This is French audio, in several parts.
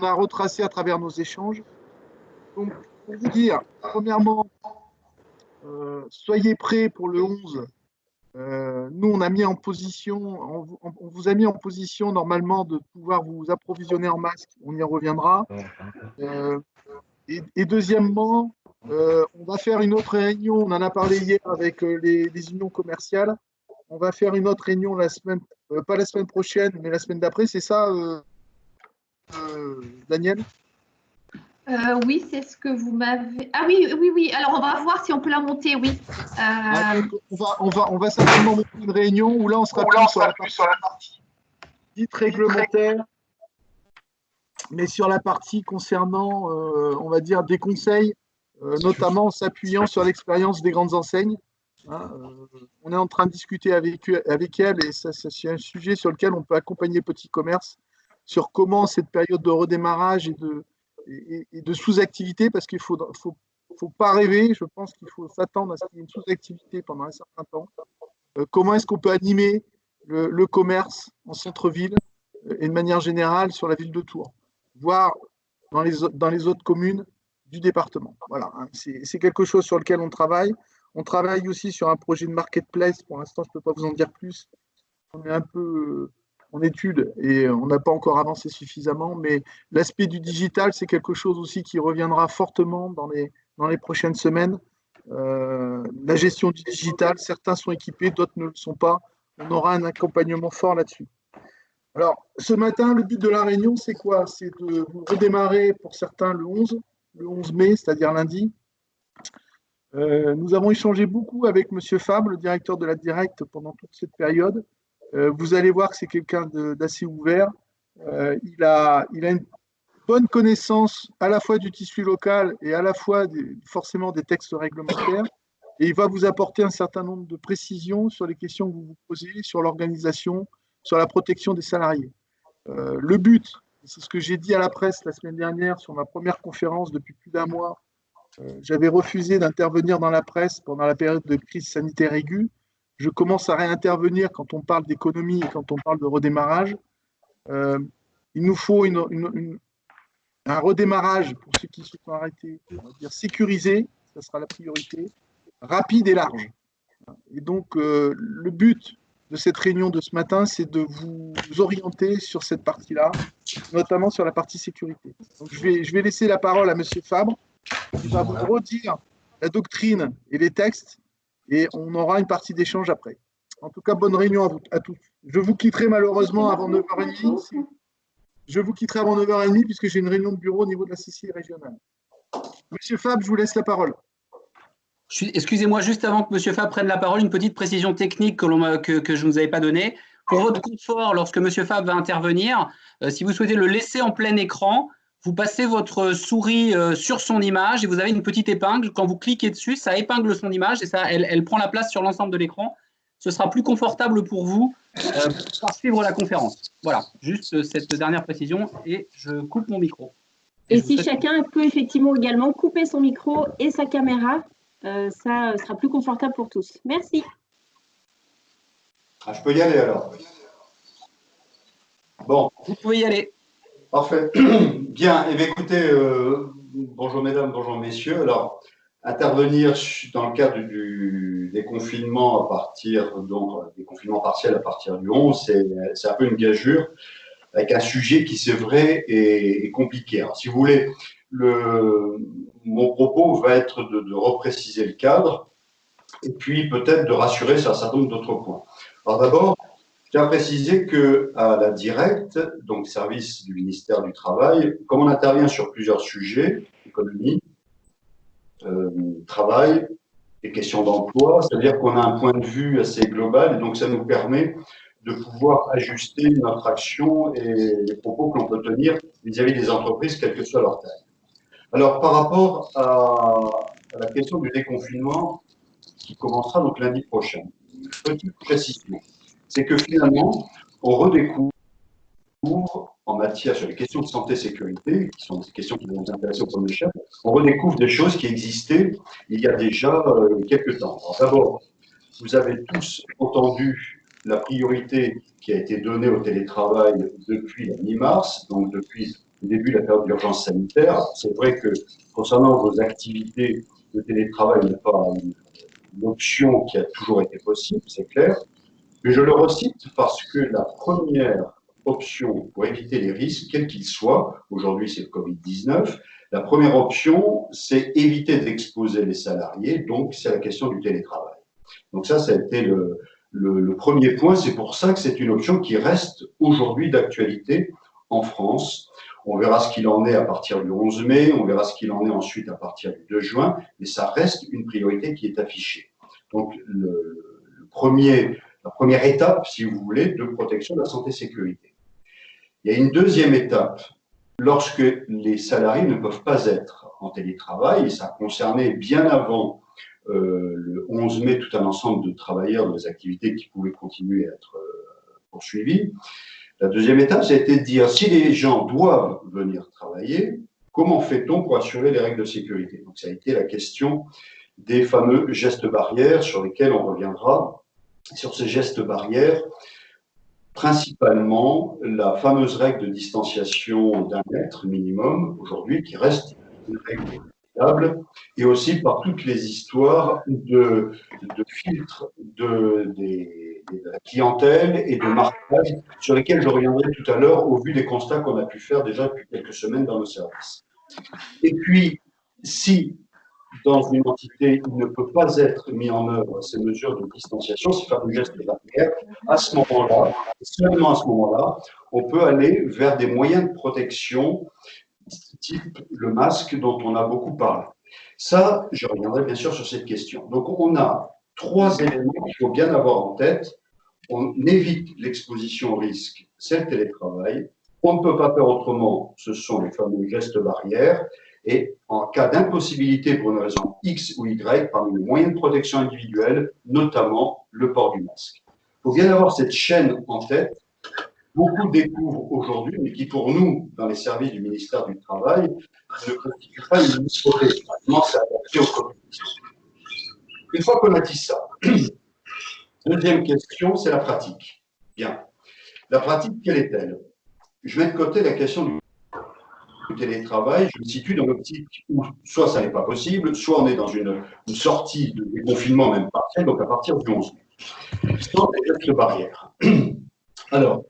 a retracé à travers nos échanges. Donc, pour vous dire, premièrement, soyez prêts pour le 11. Nous, on a mis en position, on vous a mis en position normalement de pouvoir vous approvisionner en masques. On y reviendra. Et deuxièmement, on va faire une autre réunion. On en a parlé hier avec les unions commerciales. On va faire une autre réunion la semaine, pas la semaine prochaine, mais la semaine d'après. C'est ça, Daniel? Oui, c'est ce que vous m'avez. Ah oui, oui, oui. Alors, on va voir si on peut la monter, oui. On va certainement monter une réunion où là, on sera plus sur la partie dite réglementaire, mais sur la partie concernant, on va dire, des conseils, notamment en s'appuyant sur l'expérience des grandes enseignes. Hein, on est en train de discuter avec elles et c'est un sujet sur lequel on peut accompagner Petit Commerce sur comment cette période de redémarrage et de sous-activité, parce qu'il faut pas rêver, je pense qu'il faut s'attendre à ce qu'il y ait une sous-activité pendant un certain temps. Comment est-ce qu'on peut animer le commerce en centre-ville et de manière générale sur la ville de Tours, voire dans les autres communes du département. Voilà, hein, c'est quelque chose sur lequel on travaille. On travaille aussi sur un projet de marketplace. Pour l'instant, je ne peux pas vous en dire plus. On est un peu en étude et on n'a pas encore avancé suffisamment. Mais l'aspect du digital, c'est quelque chose aussi qui reviendra fortement dans les prochaines semaines. La gestion du digital, certains sont équipés, d'autres ne le sont pas. On aura un accompagnement fort là-dessus. Alors, ce matin, le but de la réunion, c'est quoi? C'est de redémarrer pour certains le 11 mai, c'est-à-dire lundi. Nous avons échangé beaucoup avec M. Fabre, le directeur de la Directe, pendant toute cette période. Vous allez voir que c'est quelqu'un d'assez ouvert. Il a une bonne connaissance à la fois du tissu local et à la fois forcément des textes réglementaires. Et il va vous apporter un certain nombre de précisions sur les questions que vous vous posez, sur l'organisation, sur la protection des salariés. Le but, c'est ce que j'ai dit à la presse la semaine dernière sur ma première conférence depuis plus d'un mois. J'avais refusé d'intervenir dans la presse pendant la période de crise sanitaire aiguë. Je commence à réintervenir quand on parle d'économie et quand on parle de redémarrage. Il nous faut un redémarrage pour ceux qui se sont arrêtés, on va dire sécurisé, ça sera la priorité, rapide et large. Et donc, le but de cette réunion de ce matin, c'est de vous orienter sur cette partie-là, notamment sur la partie sécurité. Donc, je vais laisser la parole à M. Fabre, qui va vous redire la doctrine et les textes, et on aura une partie d'échange après. En tout cas, bonne réunion à tous. Je vous quitterai malheureusement avant 9h30. Je vous quitterai avant 9h30 puisque j'ai une réunion de bureau au niveau de la CCI régionale. Monsieur Fabre, je vous laisse la parole. Excusez-moi, juste avant que M. Fabre prenne la parole, une petite précision technique que je ne vous avais pas donnée. Pour votre confort, lorsque M. Fabre va intervenir, si vous souhaitez le laisser en plein écran, vous passez votre souris sur son image et vous avez une petite épingle. Quand vous cliquez dessus, ça épingle son image et elle prend la place sur l'ensemble de l'écran. Ce sera plus confortable pour vous pour suivre la conférence. Voilà, juste cette dernière précision et je coupe mon micro. Et si chacun peut effectivement également couper son micro et sa caméra, ça sera plus confortable pour tous. Merci. Ah, je peux y aller alors. Bon. Vous pouvez y aller. Parfait. Bien. Eh bien, écoutez, bonjour mesdames, bonjour messieurs. Alors, intervenir dans le cadre du déconfinement à partir, donc, déconfinement partiel à partir du 11, c'est un peu une gageure avec un sujet qui, c'est vrai, est compliqué. Alors, si vous voulez, mon propos va être de repréciser le cadre et puis peut-être de rassurer sur un certain nombre d'autres points. Alors d'abord, je tiens à préciser qu'à la Directe, donc service du ministère du Travail, comme on intervient sur plusieurs sujets, économie, travail, et questions d'emploi, c'est-à-dire qu'on a un point de vue assez global et donc ça nous permet de pouvoir ajuster notre action et les propos que l'on peut tenir vis-à-vis des entreprises, quelle que soit leur taille. Alors, par rapport à la question du déconfinement qui commencera donc lundi prochain, petite précision, c'est que finalement, on redécouvre en matière sur les questions de santé-sécurité, qui sont des questions qui vont nous intéresser au premier chef, on redécouvre des choses qui existaient il y a déjà quelques temps. D'abord, vous avez tous entendu la priorité qui a été donnée au télétravail depuis la mi-mars, donc depuis début de la période d'urgence sanitaire. C'est vrai que concernant vos activités, le télétravail n'est pas une option qui a toujours été possible, c'est clair. Mais je le recite parce que la première option pour éviter les risques, quels qu'ils soient, aujourd'hui c'est le Covid-19, la première option, c'est éviter d'exposer les salariés, donc c'est la question du télétravail. Donc ça a été le premier point, c'est pour ça que c'est une option qui reste aujourd'hui d'actualité en France. On verra ce qu'il en est à partir du 11 mai, on verra ce qu'il en est ensuite à partir du 2 juin, mais ça reste une priorité qui est affichée. Donc la première étape, si vous voulez, de protection de la santé-sécurité. Il y a une deuxième étape, lorsque les salariés ne peuvent pas être en télétravail, et ça concernait bien avant le 11 mai tout un ensemble de travailleurs dans les activités qui pouvaient continuer à être poursuivies. La deuxième étape, ça a été de dire, si les gens doivent venir travailler, comment fait-on pour assurer les règles de sécurité? Donc ça a été la question des fameux gestes barrières sur lesquels on reviendra. Sur ces gestes barrières, principalement la fameuse règle de distanciation d'1 mètre minimum aujourd'hui, qui reste une règle fiable, et aussi par toutes les histoires de filtres de la clientèle et de marquage sur lesquels je reviendrai tout à l'heure au vu des constats qu'on a pu faire déjà depuis quelques semaines dans nos services. Et puis, si dans une entité, il ne peut pas être mis en œuvre ces mesures de distanciation, ces fameux gestes barrières, à ce moment-là, seulement à ce moment-là, on peut aller vers des moyens de protection, type le masque dont on a beaucoup parlé. Ça, je reviendrai bien sûr sur cette question. Donc, on a 3 éléments qu'il faut bien avoir en tête. On évite l'exposition au risque, c'est le télétravail. On ne peut pas faire autrement, ce sont les fameux gestes barrières. Et en cas d'impossibilité pour une raison X ou Y, parmi les moyens de protection individuelle, notamment le port du masque. Il faut bien avoir cette chaîne en tête. Beaucoup découvrent aujourd'hui, mais qui pour nous, dans les services du ministère du Travail, ne constitue pas une nouveauté. Maintenant, c'est adapté au Covid. Une fois qu'on a dit ça, deuxième question, c'est la pratique. Bien. La pratique, quelle est-elle? Je mets de côté la question du télétravail, je me situe dans l'optique où soit ça n'est pas possible, soit on est dans une sortie de déconfinement même partiel, donc à partir du 11 mai. Sans des gestes barrières. Alors,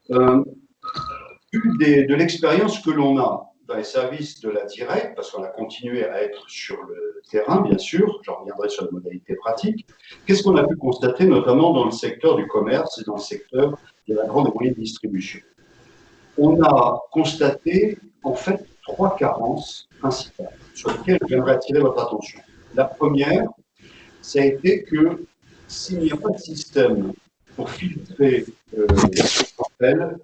de l'expérience que l'on a dans les services de la directe, parce qu'on a continué à être sur le terrain, bien sûr, j'en reviendrai sur les modalités pratiques, qu'est-ce qu'on a pu constater, notamment dans le secteur du commerce et dans le secteur de la grande et moyenne distribution? On a constaté, en fait, 3 carences principales sur lesquelles j'aimerais attirer votre attention. La première, ça a été que s'il n'y a pas de système pour filtrer les appels,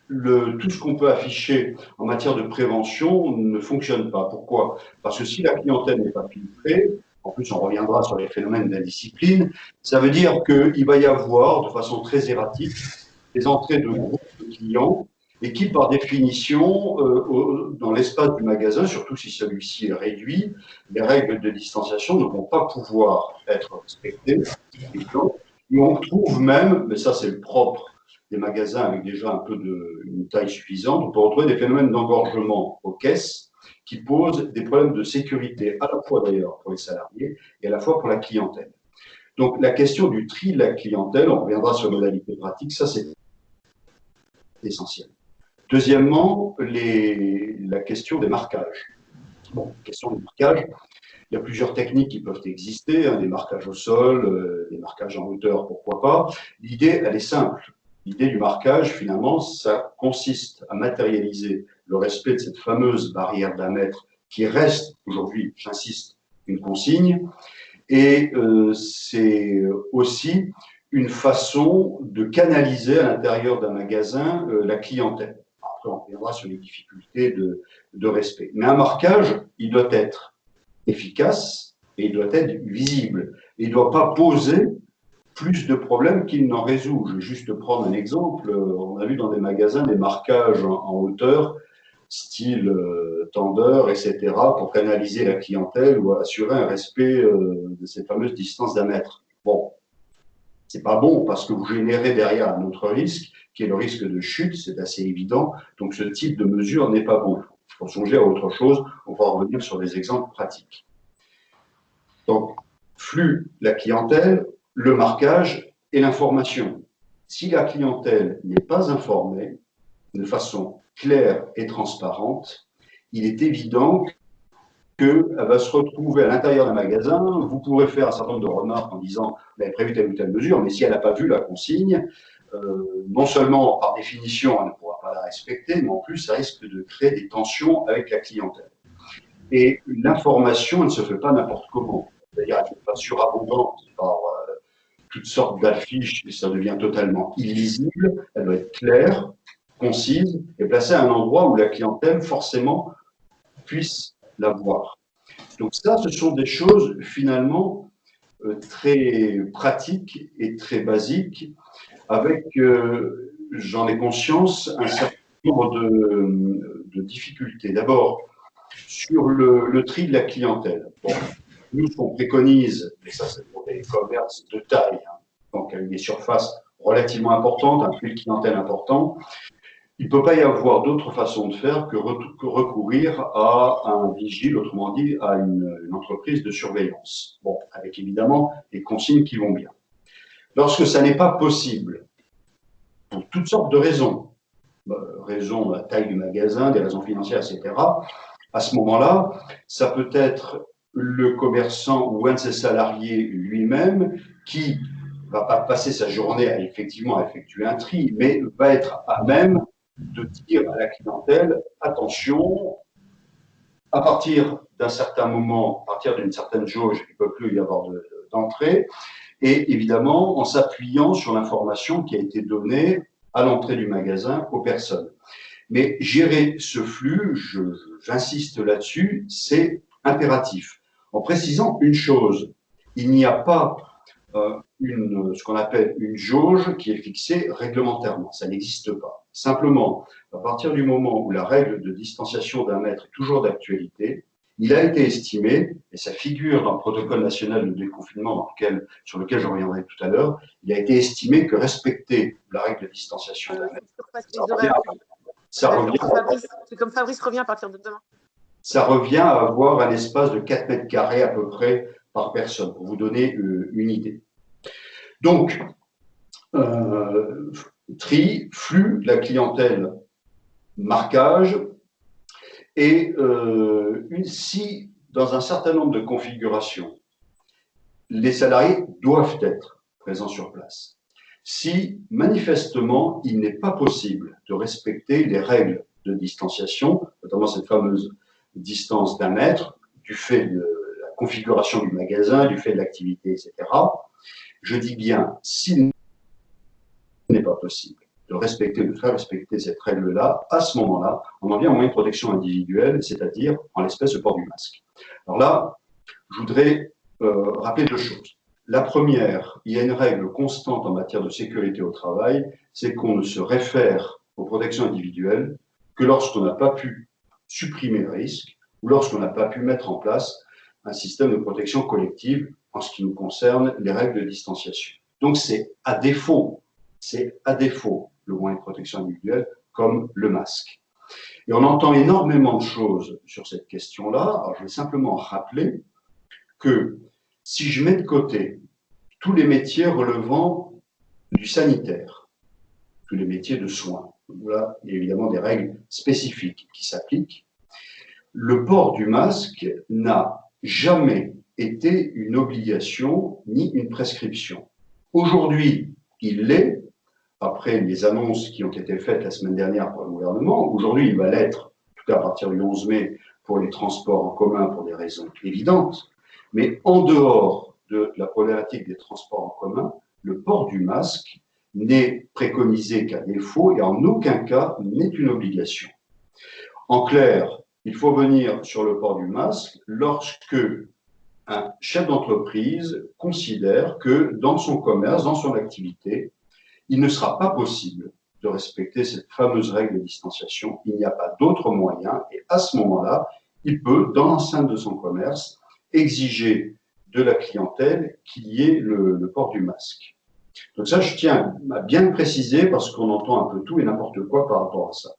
tout ce qu'on peut afficher en matière de prévention ne fonctionne pas. Pourquoi? Parce que si la clientèle n'est pas filtrée, en plus on reviendra sur les phénomènes d'indiscipline, ça veut dire qu'il va y avoir, de façon très erratique, des entrées de groupes de clients et qui, par définition, dans l'espace du magasin, surtout si celui-ci est réduit, les règles de distanciation ne vont pas pouvoir être respectées. Et on trouve même, mais ça c'est le propre des magasins avec déjà un peu une taille suffisante, on peut retrouver des phénomènes d'engorgement aux caisses qui posent des problèmes de sécurité, à la fois d'ailleurs pour les salariés et à la fois pour la clientèle. Donc la question du tri de la clientèle, on reviendra sur les modalités pratiques, ça c'est essentiel. Deuxièmement, la question des marquages. Bon, question des marquages, il y a plusieurs techniques qui peuvent exister, hein, des marquages au sol, des marquages en hauteur, pourquoi pas. L'idée, elle est simple. L'idée du marquage, finalement, ça consiste à matérialiser le respect de cette fameuse barrière d'1 mètre qui reste aujourd'hui, j'insiste, une consigne. Et c'est aussi une façon de canaliser à l'intérieur d'un magasin la clientèle. Après, on reviendra sur les difficultés de respect. Mais un marquage, il doit être efficace et il doit être visible. Et il ne doit pas poser plus de problèmes qu'il n'en résout. Je vais juste prendre un exemple. On a vu dans des magasins des marquages en hauteur, style tendeur, etc., pour canaliser la clientèle ou assurer un respect de cette fameuse distance d'1 mètre. Bon, c'est pas bon parce que vous générez derrière un autre risque qui est le risque de chute, c'est assez évident. Donc ce type de mesure n'est pas bon. Il faut songer à autre chose. On va revenir sur des exemples pratiques. Donc, flux, la clientèle, le marquage et l'information. Si la clientèle n'est pas informée de façon claire et transparente, il est évident qu'elle va se retrouver à l'intérieur d'un magasin. Vous pourrez faire un certain nombre de remarques en disant « vous avez prévu telle ou telle mesure », mais si elle n'a pas vu la consigne, non seulement par définition, elle ne pourra pas la respecter, mais en plus, ça risque de créer des tensions avec la clientèle. Et l'information, elle ne se fait pas n'importe comment. C'est-à-dire, elle n'est pas surabondante par toutes sortes d'affiches, et ça devient totalement illisible. Elle doit être claire, concise, et placée à un endroit où la clientèle, forcément, puisse la voir. Donc ça, ce sont des choses, finalement, très pratiques et très basiques, avec, j'en ai conscience, un certain nombre de difficultés. D'abord, sur le tri de la clientèle. Bon, nous, ce qu'on préconise, et ça c'est pour des commerces de taille, hein, donc avec des surfaces relativement importantes, un flux de clientèle important, il ne peut pas y avoir d'autre façon de faire que recourir à un vigile, autrement dit à une entreprise de surveillance. Bon, avec évidemment les consignes qui vont bien. Lorsque ça n'est pas possible, pour toutes sortes de raisons, raisons de la taille du magasin, des raisons financières, etc., à ce moment-là, ça peut être le commerçant ou un de ses salariés lui-même qui ne va pas passer sa journée à effectivement effectuer un tri, mais va être à même de dire à la clientèle, attention, à partir d'un certain moment, à partir d'une certaine jauge, il ne peut plus y avoir d'entrée, et évidemment en s'appuyant sur l'information qui a été donnée à l'entrée du magasin aux personnes. Mais gérer ce flux, j'insiste là-dessus, c'est impératif. En précisant une chose, il n'y a pas ce qu'on appelle une jauge qui est fixée réglementairement, ça n'existe pas. Simplement, à partir du moment où la règle de distanciation d'1 mètre est toujours d'actualité, il a été estimé, et ça figure dans le protocole national de déconfinement sur lequel je reviendrai tout à l'heure, il a été estimé que respecter la règle de distanciation d'1 mètre, c'est comme Fabrice revient à partir de demain. Ça revient à avoir un espace de 4 mètres carrés à peu près par personne, pour vous donner une idée. Donc, tri, flux, la clientèle, marquage, et si dans un certain nombre de configurations, les salariés doivent être présents sur place, si manifestement il n'est pas possible de respecter les règles de distanciation, notamment cette fameuse distance d'1 mètre, du fait de la configuration du magasin, du fait de l'activité, etc. Je dis bien, s'il n'est pas possible de faire respecter cette règle-là, à ce moment-là, on en vient au moyen de protection individuelle, c'est-à-dire, en l'espèce, le port du masque. Alors là, je voudrais rappeler 2 choses. La première, il y a une règle constante en matière de sécurité au travail, c'est qu'on ne se réfère aux protections individuelles que lorsqu'on n'a pas pu supprimer le risque ou lorsqu'on n'a pas pu mettre en place un système de protection collective en ce qui nous concerne les règles de distanciation. Donc c'est à défaut le moyen de protection individuelle comme le masque. Et on entend énormément de choses sur cette question-là. Alors je vais simplement rappeler que si je mets de côté tous les métiers relevant du sanitaire, tous les métiers de soins, là, il y a évidemment des règles spécifiques qui s'appliquent. Le port du masque n'a jamais été une obligation ni une prescription. Aujourd'hui, il l'est, après les annonces qui ont été faites la semaine dernière par le gouvernement. Aujourd'hui, il va l'être, en tout cas à partir du 11 mai, pour les transports en commun pour des raisons évidentes. Mais en dehors de la problématique des transports en commun, le port du masque n'est préconisé qu'à défaut et en aucun cas n'est une obligation. En clair, il faut venir sur le port du masque lorsque un chef d'entreprise considère que dans son commerce, dans son activité, il ne sera pas possible de respecter cette fameuse règle de distanciation. Il n'y a pas d'autre moyen et à ce moment-là, il peut, dans l'enceinte de son commerce, exiger de la clientèle qu'il y ait le port du masque. Donc ça, je tiens à bien le préciser parce qu'on entend un peu tout et n'importe quoi par rapport à ça.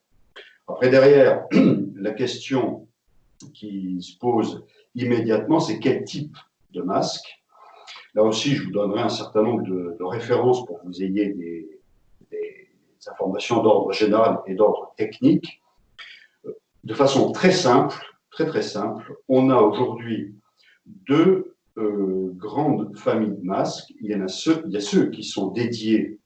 Après, derrière, la question qui se pose immédiatement, c'est quel type de masque. Là aussi, je vous donnerai un certain nombre de références pour que vous ayez des informations d'ordre général et d'ordre technique. De façon très simple, très simple, on a aujourd'hui deux grandes familles de masques. Il y a ceux qui sont dédiés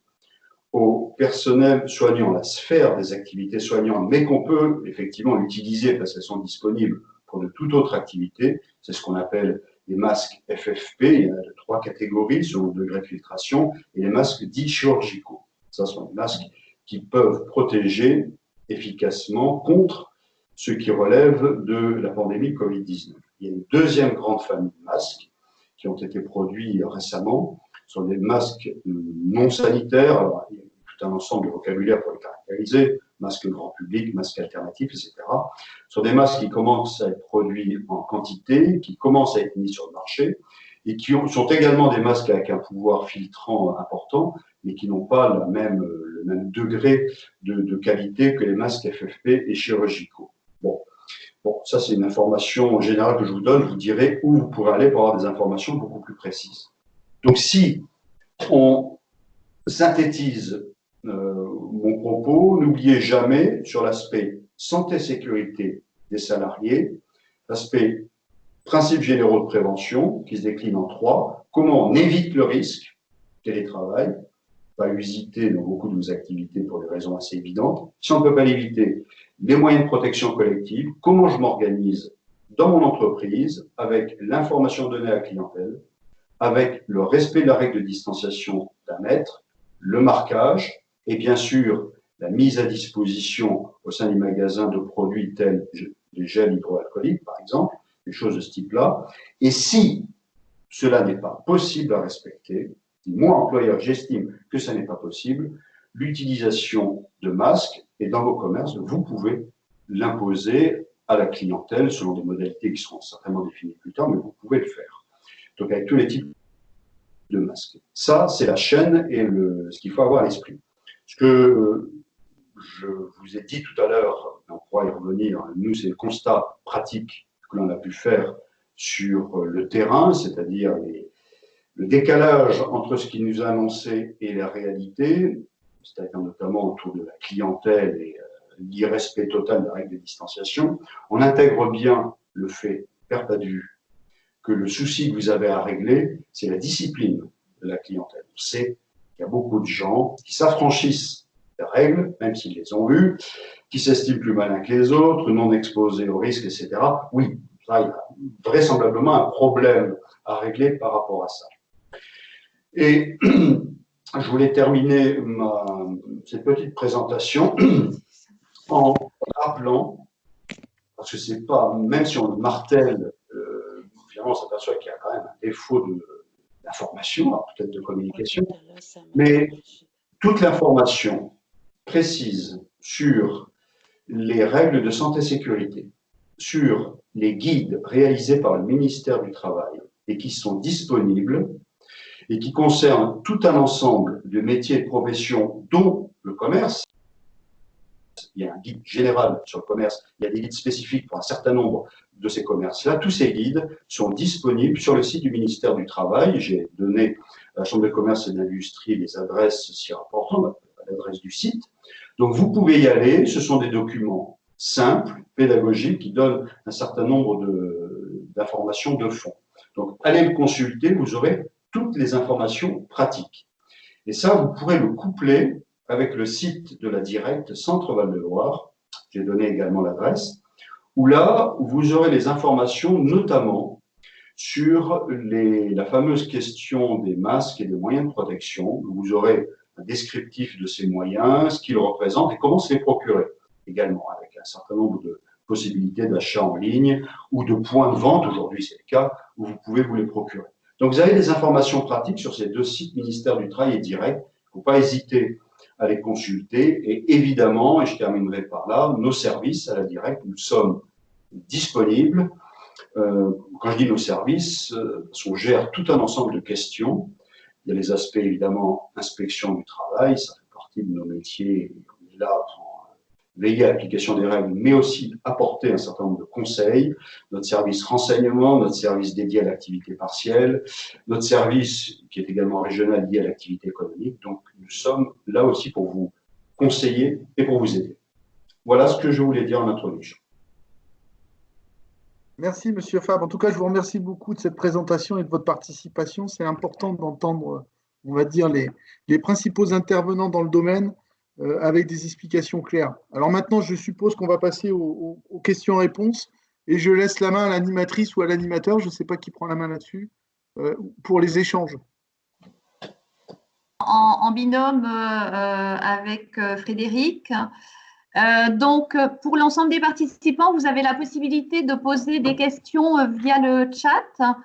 au personnel soignant, la sphère des activités soignantes, mais qu'on peut effectivement utiliser parce qu'elles sont disponibles pour de toute autre activité. C'est ce qu'on appelle les masques FFP. Il y en a de 3 catégories selon le degré de filtration, et les masques dits chirurgicaux. Ce sont des masques qui peuvent protéger efficacement contre ce qui relève de la pandémie Covid-19. Il y a une deuxième grande famille de masques qui ont été produits récemment. Ce sont des masques non sanitaires. Alors, il y a tout un ensemble de vocabulaire pour les caractériser, masques grand public, masques alternatifs, etc. Ce sont des masques qui commencent à être produits en quantité, qui commencent à être mis sur le marché, et qui sont également des masques avec un pouvoir filtrant important, mais qui n'ont pas le même degré de qualité que les masques FFP et chirurgicaux. Bon, ça c'est une information générale que je vous donne, je vous dirai où vous pourrez aller pour avoir des informations beaucoup plus précises. Donc si on synthétise mon propos, n'oubliez jamais sur l'aspect santé-sécurité des salariés, l'aspect principes généraux de prévention qui se décline en 3, comment on évite le risque, télétravail, pas usiter dans beaucoup de nos activités pour des raisons assez évidentes. Si on ne peut pas l'éviter, les moyens de protection collective, comment je m'organise dans mon entreprise avec l'information donnée à la clientèle, avec le respect de la règle de distanciation d'1 mètre, le marquage et bien sûr la mise à disposition au sein des magasins de produits tels les gels hydroalcooliques par exemple, des choses de ce type-là. Et si cela n'est pas possible à respecter, moi, employeur, j'estime que ça n'est pas possible, l'utilisation de masques, et dans vos commerces, vous pouvez l'imposer à la clientèle selon des modalités qui seront certainement définies plus tard, mais vous pouvez le faire. Donc, avec tous les types de masques. Ça, c'est la chaîne et ce qu'il faut avoir à l'esprit. Ce que je vous ai dit tout à l'heure, on pourra y revenir, nous, c'est le constat pratique que l'on a pu faire sur le terrain, c'est-à-dire le décalage entre ce qui nous a annoncé et la réalité, c'est-à-dire notamment autour de la clientèle et l'irrespect total de la règle de distanciation. On intègre bien le fait, perte pas de vue, que le souci que vous avez à régler, c'est la discipline de la clientèle. On sait qu'il y a beaucoup de gens qui s'affranchissent des règles, même s'ils les ont eues, qui s'estiment plus malins que les autres, non exposés aux risques, etc. Oui, ça, il y a vraisemblablement un problème à régler par rapport à ça. Et je voulais terminer cette petite présentation en rappelant, parce que c'est pas, même si on le martèle, finalement on s'aperçoit qu'il y a quand même un défaut d'information, peut-être de communication, mais toute l'information précise sur les règles de santé-sécurité, sur les guides réalisés par le ministère du Travail et qui sont disponibles et qui concernent tout un ensemble de métiers et de professions, dont le commerce. Il y a un guide général sur le commerce, il y a des guides spécifiques pour un certain nombre de ces commerces-là. Tous ces guides sont disponibles sur le site du ministère du Travail. J'ai donné à la Chambre de commerce et d'industrie les adresses s'y rapportant, l'adresse du site. Donc vous pouvez y aller, ce sont des documents simples, pédagogiques, qui donnent un certain nombre d'informations de fond. Donc allez le consulter, vous aurez toutes les informations pratiques. Et ça, vous pourrez le coupler avec le site de la Directe Centre Val-de-Loire, j'ai donné également l'adresse, où là, vous aurez les informations notamment sur la fameuse question des masques et des moyens de protection. Vous aurez un descriptif de ces moyens, ce qu'ils représentent et comment se les procurer également, avec un certain nombre de possibilités d'achat en ligne ou de points de vente, aujourd'hui c'est le cas, où vous pouvez vous les procurer. Donc vous avez des informations pratiques sur ces 2 sites, ministère du Travail et Direct. Il ne faut pas hésiter à les consulter. Et évidemment, et je terminerai par là, nos services à la Direct, nous sommes disponibles. Quand je dis nos services, on gère tout un ensemble de questions Il y a les aspects, évidemment, inspection du travail, ça fait partie de nos métiers, on est là pour veiller à l'application des règles, mais aussi apporter un certain nombre de conseils. Notre service renseignement, notre service dédié à l'activité partielle, notre service qui est également régional lié à l'activité économique. Donc, nous sommes là aussi pour vous conseiller et pour vous aider. Voilà ce que je voulais dire en introduction. Merci, Monsieur Fabre. En tout cas, je vous remercie beaucoup de cette présentation et de votre participation. C'est important d'entendre, on va dire, les principaux intervenants dans le domaine avec des explications claires. Alors maintenant, je suppose qu'on va passer aux questions-réponses et je laisse la main à l'animatrice ou à l'animateur, je ne sais pas qui prend la main là-dessus, pour les échanges. En binôme avec Frédéric. Donc, pour l'ensemble des participants, vous avez la possibilité de poser des questions via le chat.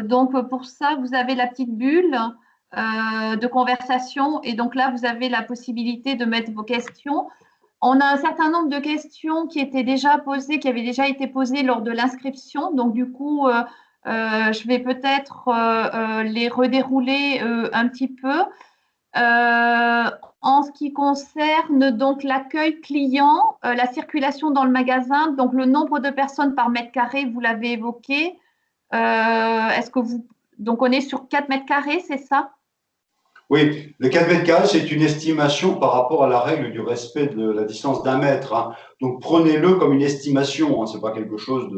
Donc, pour ça, vous avez la petite bulle de conversation. Et donc là, vous avez la possibilité de mettre vos questions. On a un certain nombre de questions qui étaient déjà posées, qui avaient déjà été posées lors de l'inscription. Donc, du coup, je vais peut-être les redérouler un petit peu. En ce qui concerne donc l'accueil client, la circulation dans le magasin, donc le nombre de personnes par mètre carré, vous l'avez évoqué. Est-ce que vous… Donc, on est sur 4 mètres carrés, c'est ça? Oui, le 4 mètres carrés, c'est une estimation par rapport à la règle du respect de la distance d'1 mètre. Hein. Donc, prenez-le comme une estimation. Hein. Ce n'est pas quelque chose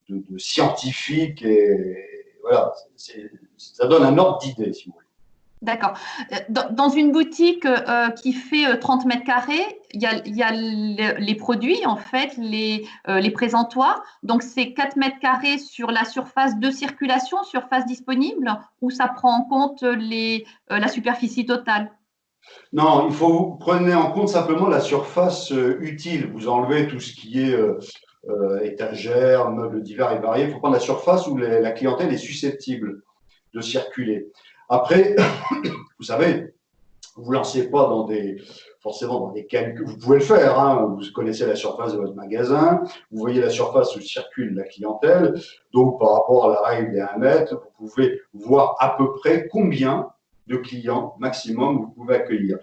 de scientifique. Et voilà, ça donne un ordre d'idée, si vous voulez. D'accord. Dans une boutique qui fait 30 mètres carrés, il y a les produits, en fait, les présentoirs. Donc, c'est 4 mètres carrés sur la surface de circulation, surface disponible, ou ça prend en compte la superficie totale? Non, vous prenez en compte simplement la surface utile. Vous enlevez tout ce qui est étagères, meubles divers et variés. Il faut prendre la surface où la clientèle est susceptible de circuler. Après, vous savez, vous ne lancez pas forcément dans des calculs. Vous pouvez le faire, hein, vous connaissez la surface de votre magasin, vous voyez la surface où circule la clientèle. Donc, par rapport à la règle des 1 mètre, vous pouvez voir à peu près combien de clients maximum vous pouvez accueillir.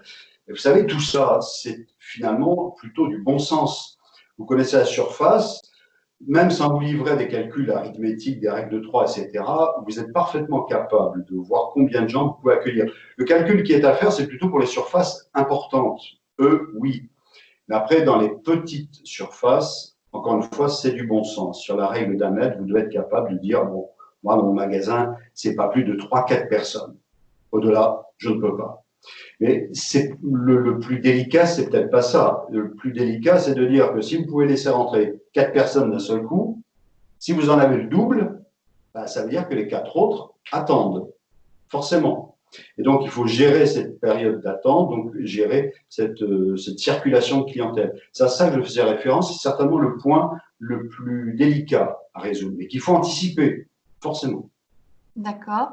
Et vous savez, tout ça, c'est finalement plutôt du bon sens. Vous connaissez la surface. Même sans vous livrer à des calculs arithmétiques, des règles de 3, etc., vous êtes parfaitement capable de voir combien de gens vous pouvez accueillir. Le calcul qui est à faire, c'est plutôt pour les surfaces importantes. Oui. Mais après, dans les petites surfaces, encore une fois, c'est du bon sens. Sur la règle d'1 mètre, vous devez être capable de dire, bon, moi, mon magasin, c'est pas plus de 3-4 personnes. Au-delà, je ne peux pas. Mais c'est le plus délicat, c'est peut-être pas ça. Le plus délicat, c'est de dire que si vous pouvez laisser rentrer 4 personnes d'un seul coup, si vous en avez le double, bah, ça veut dire que les 4 autres attendent, forcément. Et donc, il faut gérer cette période d'attente, donc gérer cette circulation de clientèle. C'est à ça que je faisais référence, c'est certainement le point le plus délicat à résoudre, mais qu'il faut anticiper, forcément. D'accord.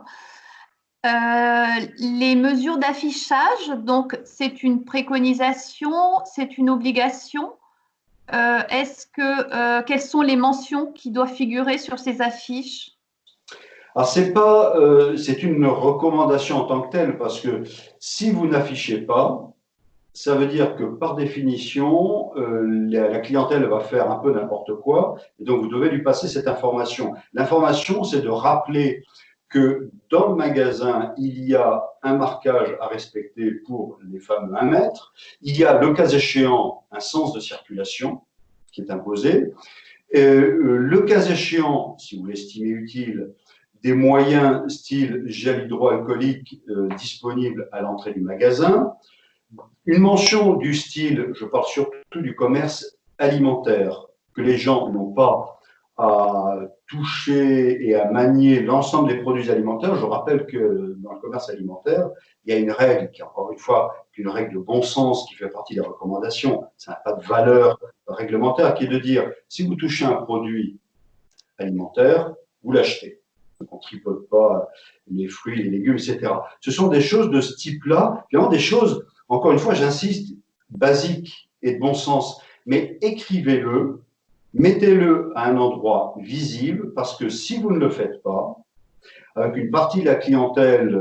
Les mesures d'affichage, donc c'est une préconisation, c'est une obligation. Quelles sont les mentions qui doivent figurer sur ces affiches? Alors, c'est une recommandation en tant que telle, parce que si vous n'affichez pas, ça veut dire que par définition, la clientèle va faire un peu n'importe quoi, et donc vous devez lui passer cette information. L'information, c'est de rappeler que dans le magasin, il y a un marquage à respecter pour les fameux 1 mètre, il y a, le cas échéant, un sens de circulation qui est imposé, le cas échéant, si vous l'estimez utile, des moyens style gel hydroalcoolique disponibles à l'entrée du magasin, une mention du style, je parle surtout du commerce alimentaire, que les gens n'ont pas à toucher et à manier l'ensemble des produits alimentaires. Je rappelle que dans le commerce alimentaire, il y a une règle qui, encore une fois, est une règle de bon sens qui fait partie des recommandations. Ça n'a pas de valeur réglementaire, qui est de dire, si vous touchez un produit alimentaire, vous l'achetez. On ne tripote pas les fruits, les légumes, etc. Ce sont des choses de ce type-là, vraiment des choses, encore une fois, j'insiste, basiques et de bon sens. Mais écrivez-le, mettez-le à un endroit visible, parce que si vous ne le faites pas, avec une partie de la clientèle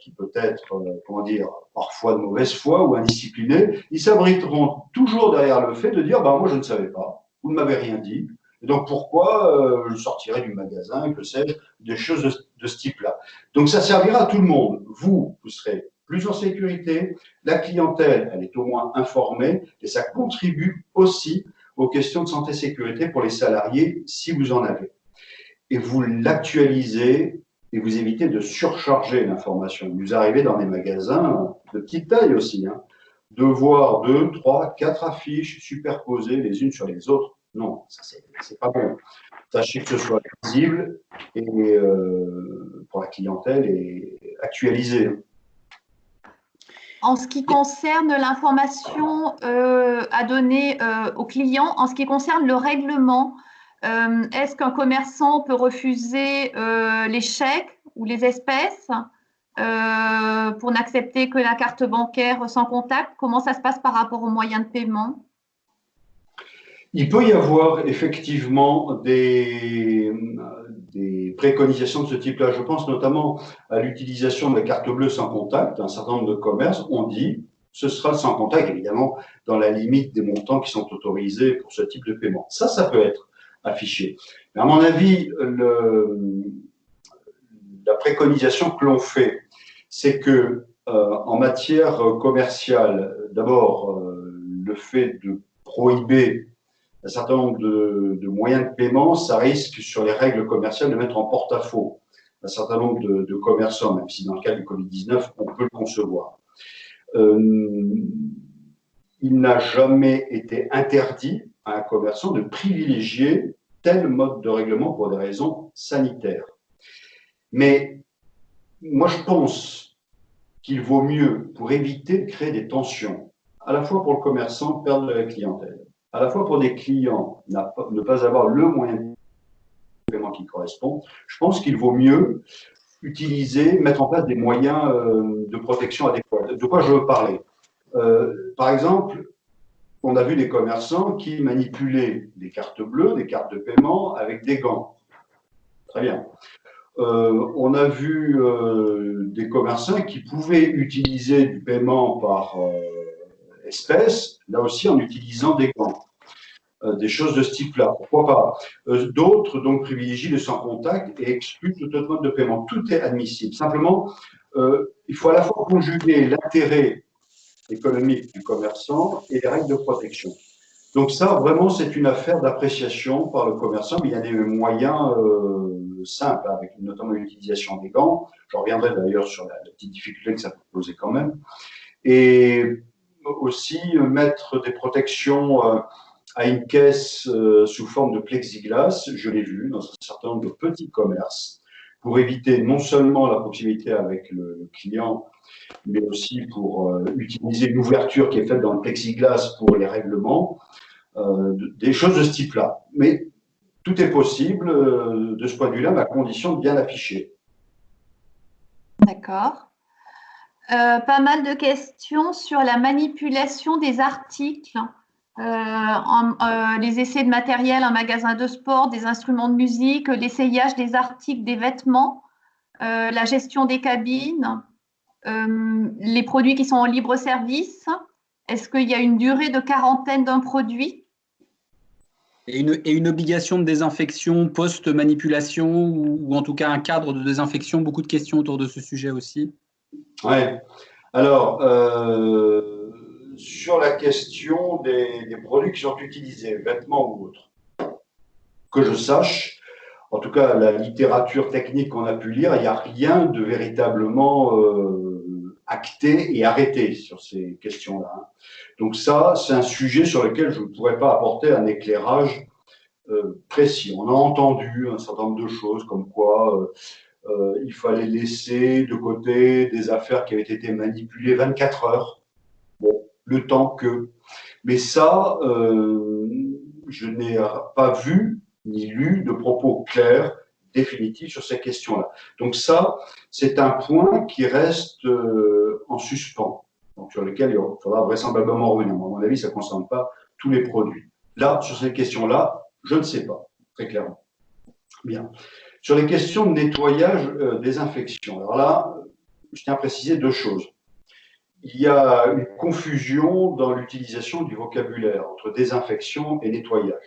qui peut être, comment dire, parfois de mauvaise foi ou indisciplinés, ils s'abriteront toujours derrière le fait de dire, bah, moi je ne savais pas, vous ne m'avez rien dit, et donc pourquoi je sortirais du magasin, que sais-je, des choses de ce type-là. Donc ça servira à tout le monde. Vous serez plus en sécurité, la clientèle, elle est au moins informée, et ça contribue aussi aux questions de santé-sécurité pour les salariés, si vous en avez. Et vous l'actualisez et vous évitez de surcharger l'information. Vous arrivez dans des magasins de petite taille aussi, hein, de voir 2, 3, 4 affiches superposées les unes sur les autres. Non, ça c'est pas bon. Sachez que ce soit visible et pour la clientèle et actualisé. En ce qui concerne l'information à donner aux clients, en ce qui concerne le règlement, est-ce qu'un commerçant peut refuser les chèques ou les espèces pour n'accepter que la carte bancaire sans contact? Comment ça se passe par rapport aux moyens de paiement? Il peut y avoir effectivement des préconisations de ce type-là. Je pense notamment à l'utilisation de la carte bleue sans contact. Un certain nombre de commerces ont dit ce sera sans contact, évidemment, dans la limite des montants qui sont autorisés pour ce type de paiement. Ça peut être affiché. Mais à mon avis, la préconisation que l'on fait, c'est que en matière commerciale, d'abord, le fait de prohiber un certain nombre de moyens de paiement, ça risque, sur les règles commerciales, de mettre en porte-à-faux un certain nombre de commerçants, même si dans le cas du Covid-19, on peut le concevoir. Il n'a jamais été interdit à un commerçant de privilégier tel mode de règlement pour des raisons sanitaires. Mais moi, je pense qu'il vaut mieux, pour éviter de créer des tensions, à la fois pour le commerçant, perdre de la clientèle, à la fois pour des clients, ne pas avoir le moyen de paiement qui correspond, je pense qu'il vaut mieux mettre en place des moyens de protection adéquats. De quoi je veux parler? Par exemple, on a vu des commerçants qui manipulaient des cartes bleues, des cartes de paiement avec des gants. Très bien. On a vu des commerçants qui pouvaient utiliser du paiement par espèces, là aussi en utilisant des gants. Des choses de ce type-là, pourquoi pas. D'autres donc privilégient le sans contact et excluent tout autre mode de paiement. Tout est admissible. Simplement, il faut à la fois conjuguer l'intérêt économique du commerçant et les règles de protection. Donc ça, vraiment, c'est une affaire d'appréciation par le commerçant, mais il y a des moyens simples, avec notamment l'utilisation des gants. Je reviendrai d'ailleurs sur la petite difficulté que ça peut poser quand même. Et aussi mettre des protections à une caisse sous forme de plexiglas, je l'ai vu dans un certain nombre de petits commerces, pour éviter non seulement la proximité avec le client, mais aussi pour utiliser une ouverture qui est faite dans le plexiglas pour les règlements, des choses de ce type-là. Mais tout est possible de ce point de vue-là, mais à condition de bien l'afficher. D'accord. Pas mal de questions sur la manipulation des articles, les essais de matériel en magasin de sport, des instruments de musique, l'essayage des articles, des vêtements, la gestion des cabines, les produits qui sont en libre service. Est-ce qu'il y a une durée de quarantaine d'un produit? Et une obligation de désinfection post-manipulation ou en tout cas un cadre de désinfection, beaucoup de questions autour de ce sujet aussi. Oui. Alors, sur la question des produits qui sont utilisés, vêtements ou autres, que je sache, en tout cas la littérature technique qu'on a pu lire, il n'y a rien de véritablement acté et arrêté sur ces questions-là. Donc ça, c'est un sujet sur lequel je ne pourrais pas apporter un éclairage précis. On a entendu un certain nombre de choses, comme quoi il fallait laisser de côté des affaires qui avaient été manipulées 24 heures. Bon, le temps que. Mais ça, je n'ai pas vu ni lu de propos clairs, définitifs sur ces questions-là. Donc ça, c'est un point qui reste en suspens, donc sur lequel il faudra vraisemblablement revenir. À mon avis, ça ne concerne pas tous les produits. Là, sur ces questions-là, je ne sais pas, très clairement. Bien. Sur les questions de nettoyage, désinfection, alors là, je tiens à préciser deux choses. Il y a une confusion dans l'utilisation du vocabulaire entre désinfection et nettoyage.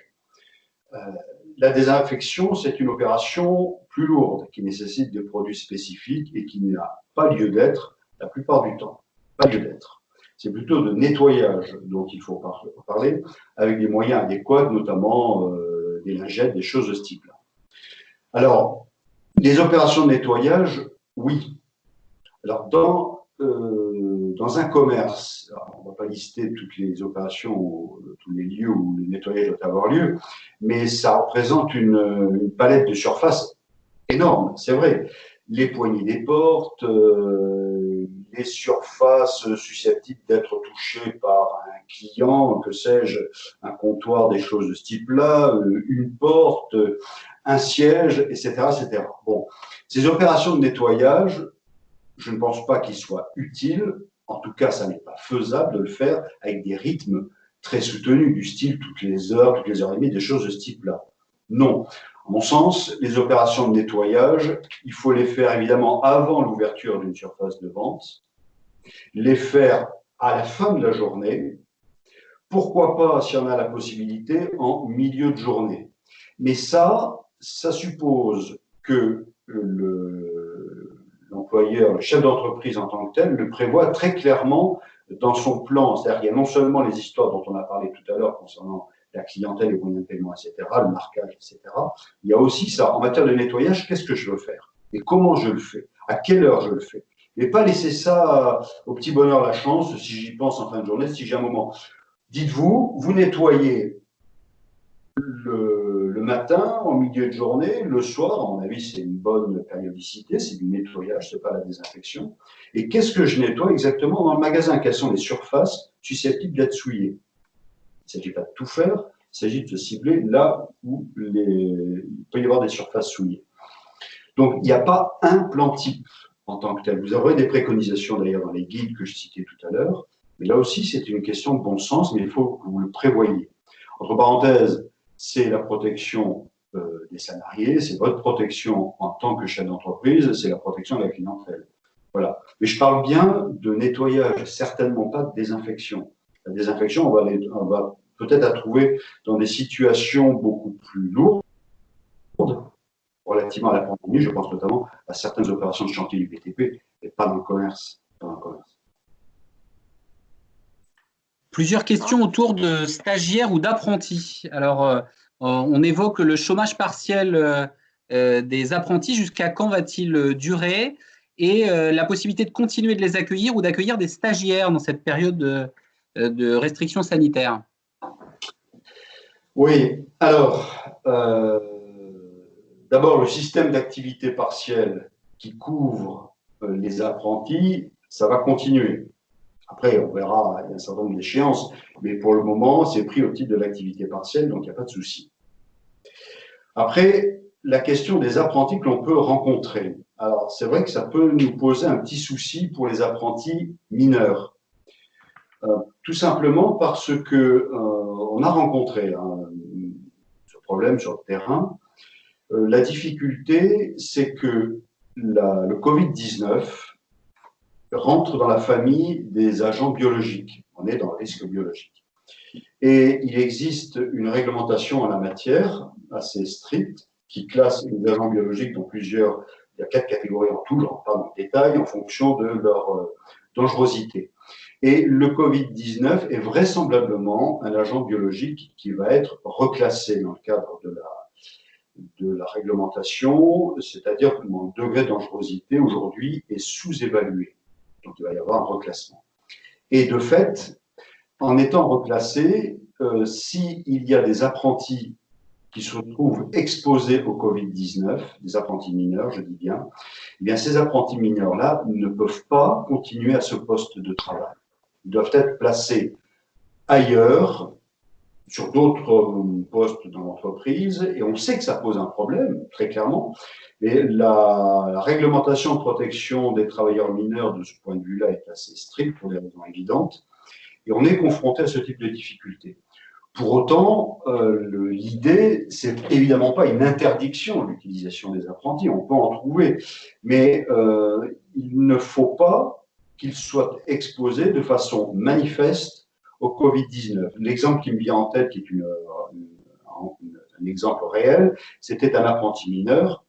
La désinfection, c'est une opération plus lourde qui nécessite des produits spécifiques et qui n'a pas lieu d'être la plupart du temps. Pas lieu d'être. C'est plutôt de nettoyage dont il faut parler avec des moyens adéquats, notamment des lingettes, des choses de ce type-là. Alors, les opérations de nettoyage, oui. Alors, dans un commerce, on ne va pas lister toutes les opérations, tous les lieux où le nettoyage doit avoir lieu, mais ça représente une palette de surface énorme, c'est vrai. Les poignées des portes, les surfaces susceptibles d'être touchées par un client, que sais-je, un comptoir, des choses de ce type-là, une porte, un siège, etc., etc. Bon, ces opérations de nettoyage, je ne pense pas qu'il soit utile, en tout cas, ça n'est pas faisable de le faire avec des rythmes très soutenus, du style toutes les heures et demie, des choses de ce type-là. Non. À mon sens, les opérations de nettoyage, il faut les faire évidemment avant l'ouverture d'une surface de vente, les faire à la fin de la journée, pourquoi pas, si on a la possibilité, en milieu de journée. Mais ça suppose que l'employeur, le chef d'entreprise en tant que tel, le prévoit très clairement dans son plan. C'est-à-dire qu'il y a non seulement les histoires dont on a parlé tout à l'heure concernant la clientèle, les moyens de paiement, etc., le marquage, etc. Il y a aussi ça. En matière de nettoyage, qu'est-ce que je veux faire? Et comment je le fais? À quelle heure je le fais? Et pas laisser ça au petit bonheur la chance, si j'y pense en fin de journée, si j'ai un moment. Dites-vous, vous nettoyez le matin, en milieu de journée, le soir, à mon avis, c'est une bonne périodicité, c'est du nettoyage, c'est pas la désinfection. Et qu'est-ce que je nettoie exactement dans le magasin? Quelles sont les surfaces susceptibles d'être souillées? Il ne s'agit pas de tout faire, il s'agit de se cibler là où il peut y avoir des surfaces souillées. Donc, il n'y a pas un plan type en tant que tel. Vous aurez des préconisations d'ailleurs dans les guides que je citais tout à l'heure, mais là aussi, c'est une question de bon sens, mais il faut que vous le prévoyiez. Entre parenthèses, c'est la protection des salariés, c'est votre protection en tant que chef d'entreprise, c'est la protection de la clientèle. Voilà. Mais je parle bien de nettoyage, certainement pas de désinfection. La désinfection, on va peut-être la trouver dans des situations beaucoup plus lourdes, relativement à la pandémie. Je pense notamment à certaines opérations de chantier du BTP, et pas dans le commerce. Plusieurs questions autour de stagiaires ou d'apprentis. Alors, on évoque le chômage partiel des apprentis. Jusqu'à quand va-t-il durer? Et la possibilité de continuer de les accueillir ou d'accueillir des stagiaires dans cette période de restrictions sanitaires. Oui, alors, d'abord, le système d'activité partielle qui couvre les apprentis, ça va continuer. Après, on verra, il y a un certain nombre d'échéances, mais pour le moment, c'est pris au titre de l'activité partielle, donc il n'y a pas de souci. Après, la question des apprentis que l'on peut rencontrer. Alors, c'est vrai que ça peut nous poser un petit souci pour les apprentis mineurs. Tout simplement parce que on a rencontré ce problème sur le terrain. La difficulté, c'est que le Covid-19 rentre dans la famille des agents biologiques. On est dans le risque biologique. Et il existe une réglementation en la matière assez stricte qui classe les agents biologiques dans plusieurs, il y a 4 catégories en tout, j'en parle en détail, en fonction de leur dangerosité. Et le Covid-19 est vraisemblablement un agent biologique qui va être reclassé dans le cadre de la réglementation, c'est-à-dire que mon degré de dangerosité aujourd'hui est sous-évalué. Donc il va y avoir un reclassement. Et de fait, en étant reclassé, s'il y a des apprentis qui se retrouvent exposés au Covid-19, des apprentis mineurs, je dis bien, eh bien ces apprentis mineurs-là ne peuvent pas continuer à ce poste de travail. Ils doivent être placés ailleurs, sur d'autres postes dans l'entreprise, et on sait que ça pose un problème, très clairement. Et la réglementation de protection des travailleurs mineurs, de ce point de vue-là, est assez stricte pour des raisons évidentes, et on est confronté à ce type de difficultés. Pour autant, l'idée, c'est évidemment pas une interdiction de l'utilisation des apprentis, on peut en trouver, mais il ne faut pas qu'ils soient exposés de façon manifeste au Covid-19. L'exemple qui me vient en tête, qui est un exemple réel, c'était un apprenti mineur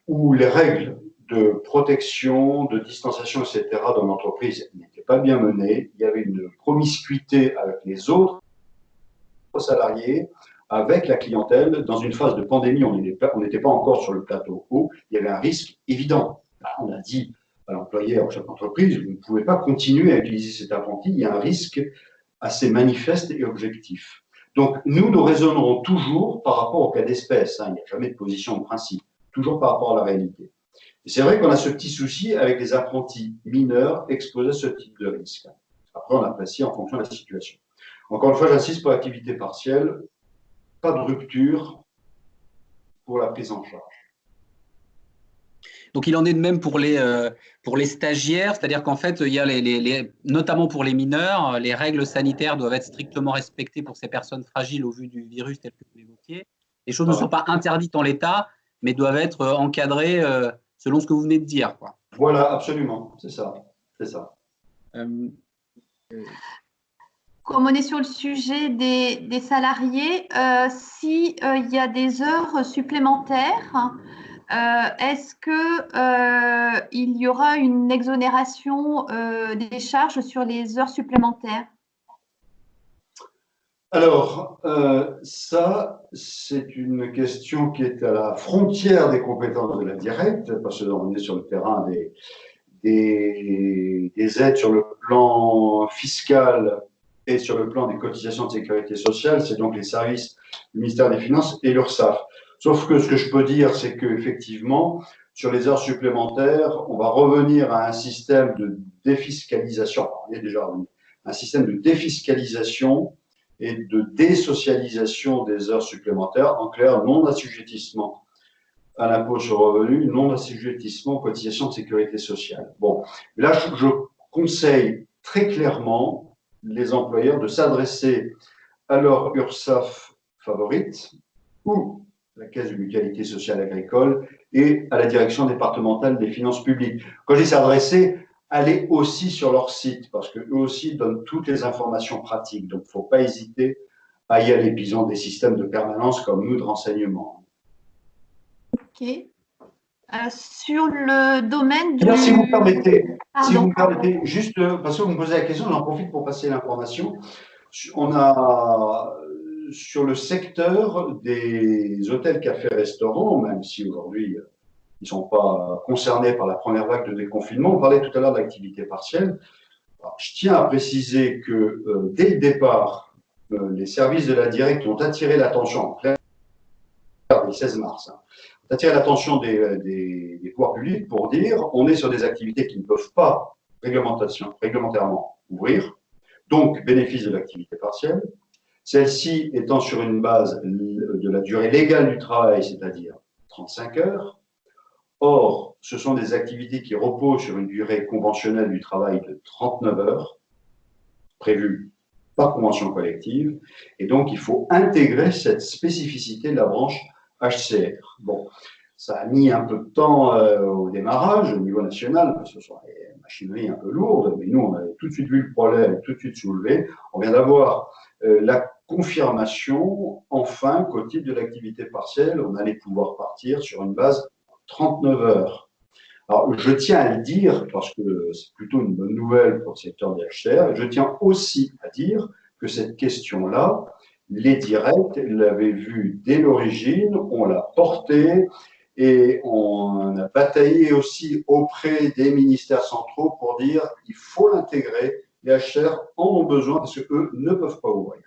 où les règles de protection, de distanciation, etc. dans l'entreprise n'étaient pas bien menées. Il y avait une promiscuité avec les autres salariés, avec la clientèle. Dans une phase de pandémie, on n'était pas encore sur le plateau haut, il y avait un risque évident. On a dit à l'employeur, à chaque entreprise, vous ne pouvez pas continuer à utiliser cet apprenti, il y a un risque assez manifeste et objectif. Donc, nous raisonnerons toujours par rapport au cas d'espèce, il n'y a jamais de position de principe, toujours par rapport à la réalité. Et c'est vrai qu'on a ce petit souci avec les apprentis mineurs exposés à ce type de risque. Après, on apprécie en fonction de la situation. Encore une fois, j'insiste pour l'activité partielle, pas de rupture pour la prise en charge. Donc, il en est de même pour les stagiaires, c'est-à-dire qu'en fait, il y a notamment pour les mineurs, les règles sanitaires doivent être strictement respectées pour ces personnes fragiles au vu du virus tel que vous l'évoquiez. Les choses ne sont pas interdites en l'état, mais doivent être encadrées selon ce que vous venez de dire, quoi. Voilà, absolument, c'est ça. Comme on est sur le sujet des salariés, s'il y a des heures supplémentaires, est-ce qu'il y aura une exonération des charges sur les heures supplémentaires? Alors, ça, c'est une question qui est à la frontière des compétences de la directe, parce qu'on est sur le terrain des aides sur le plan fiscal et sur le plan des cotisations de sécurité sociale, c'est donc les services du ministère des Finances et l'URSSAF. Sauf que ce que je peux dire, c'est qu'effectivement, sur les heures supplémentaires, on va revenir à un système de défiscalisation. On est déjà revenu. Un système de défiscalisation et de désocialisation des heures supplémentaires. En clair, non-assujettissement à l'impôt sur le revenu, non-assujettissement aux cotisations de sécurité sociale. Bon, là, je conseille très clairement les employeurs de s'adresser à leur URSSAF favorite ou la Caisse de mutualité sociale agricole et à la direction départementale des finances publiques. Quand je dis s'adresser, allez aussi sur leur site parce qu'eux aussi donnent toutes les informations pratiques. Donc, il ne faut pas hésiter à y aller. Ils ont des systèmes de permanence comme nous de renseignement. OK. Sur le domaine du… Alors, si vous me permettez, juste parce que vous me posez la question, j'en profite pour passer l'information. On a sur le secteur des hôtels, cafés, restaurants, même si aujourd'hui ils ne sont pas concernés par la première vague de déconfinement, on parlait tout à l'heure de l'activité partielle. Alors, je tiens à préciser que dès le départ, les services de la directe ont attiré l'attention, le 16 mars, attirer l'attention des pouvoirs publics pour dire on est sur des activités qui ne peuvent pas réglementairement ouvrir, donc bénéfice de l'activité partielle, celle-ci étant sur une base de la durée légale du travail, c'est-à-dire 35 heures. Or, ce sont des activités qui reposent sur une durée conventionnelle du travail de 39 heures, prévue par convention collective, et donc il faut intégrer cette spécificité de la branche HCR. Bon, ça a mis un peu de temps au démarrage au niveau national, parce que ce sont des machineries un peu lourdes, mais nous, on avait tout de suite vu le problème, tout de suite soulevé. On vient d'avoir la confirmation, enfin, qu'au titre de l'activité partielle, on allait pouvoir partir sur une base 39 heures. Alors, je tiens à le dire, parce que c'est plutôt une bonne nouvelle pour le secteur des HCR, je tiens aussi à dire que cette question-là, les directs l'avaient vu dès l'origine, on l'a porté et on a bataillé aussi auprès des ministères centraux pour dire qu'il faut l'intégrer. Les HCR en ont besoin parce qu'eux ne peuvent pas ouvrir.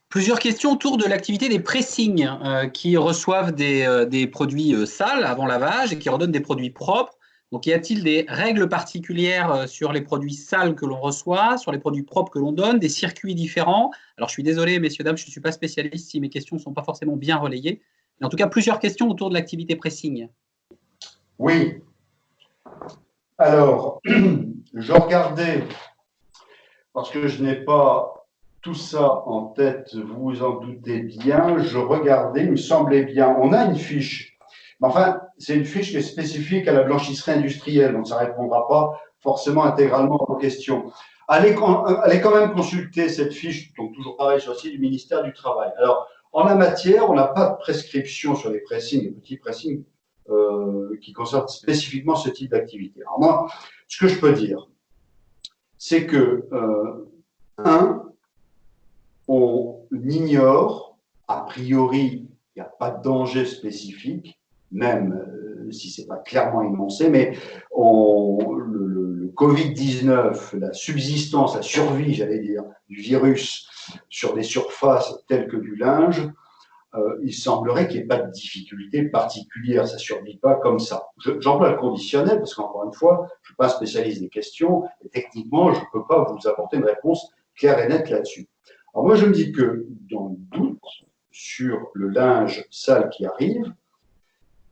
Plusieurs questions autour de l'activité des pressings qui reçoivent des produits sales avant lavage et qui redonnent des produits propres. Donc, y a-t-il des règles particulières sur les produits sales que l'on reçoit, sur les produits propres que l'on donne, des circuits différents? Alors, je suis désolé, messieurs, dames, je ne suis pas spécialiste si mes questions ne sont pas forcément bien relayées. Mais en tout cas, plusieurs questions autour de l'activité pressing. Oui. Alors, je regardais parce que je n'ai pas tout ça en tête, vous vous en doutez bien, je regardais, il me semblait bien, on a une fiche, mais enfin, c'est une fiche qui est spécifique à la blanchisserie industrielle, donc ça ne répondra pas forcément intégralement à vos questions. Allez quand même consulter cette fiche, donc toujours pareil sur le site du ministère du Travail. Alors, en la matière, on n'a pas de prescription sur les pressings, les petits pressings qui concernent spécifiquement ce type d'activité. Alors moi, ce que je peux dire, c'est que, on ignore, a priori, il n'y a pas de danger spécifique, même si ce n'est pas clairement énoncé, mais le Covid-19, la subsistance, la survie, j'allais dire, du virus sur des surfaces telles que du linge, il semblerait qu'il n'y ait pas de difficulté particulière, ça ne survit pas comme ça. J'emploie le conditionnel parce qu'encore une fois, je ne suis pas spécialiste des questions et techniquement, je ne peux pas vous apporter une réponse claire et nette là-dessus. Alors moi, je me dis que dans le doute sur le linge sale qui arrive,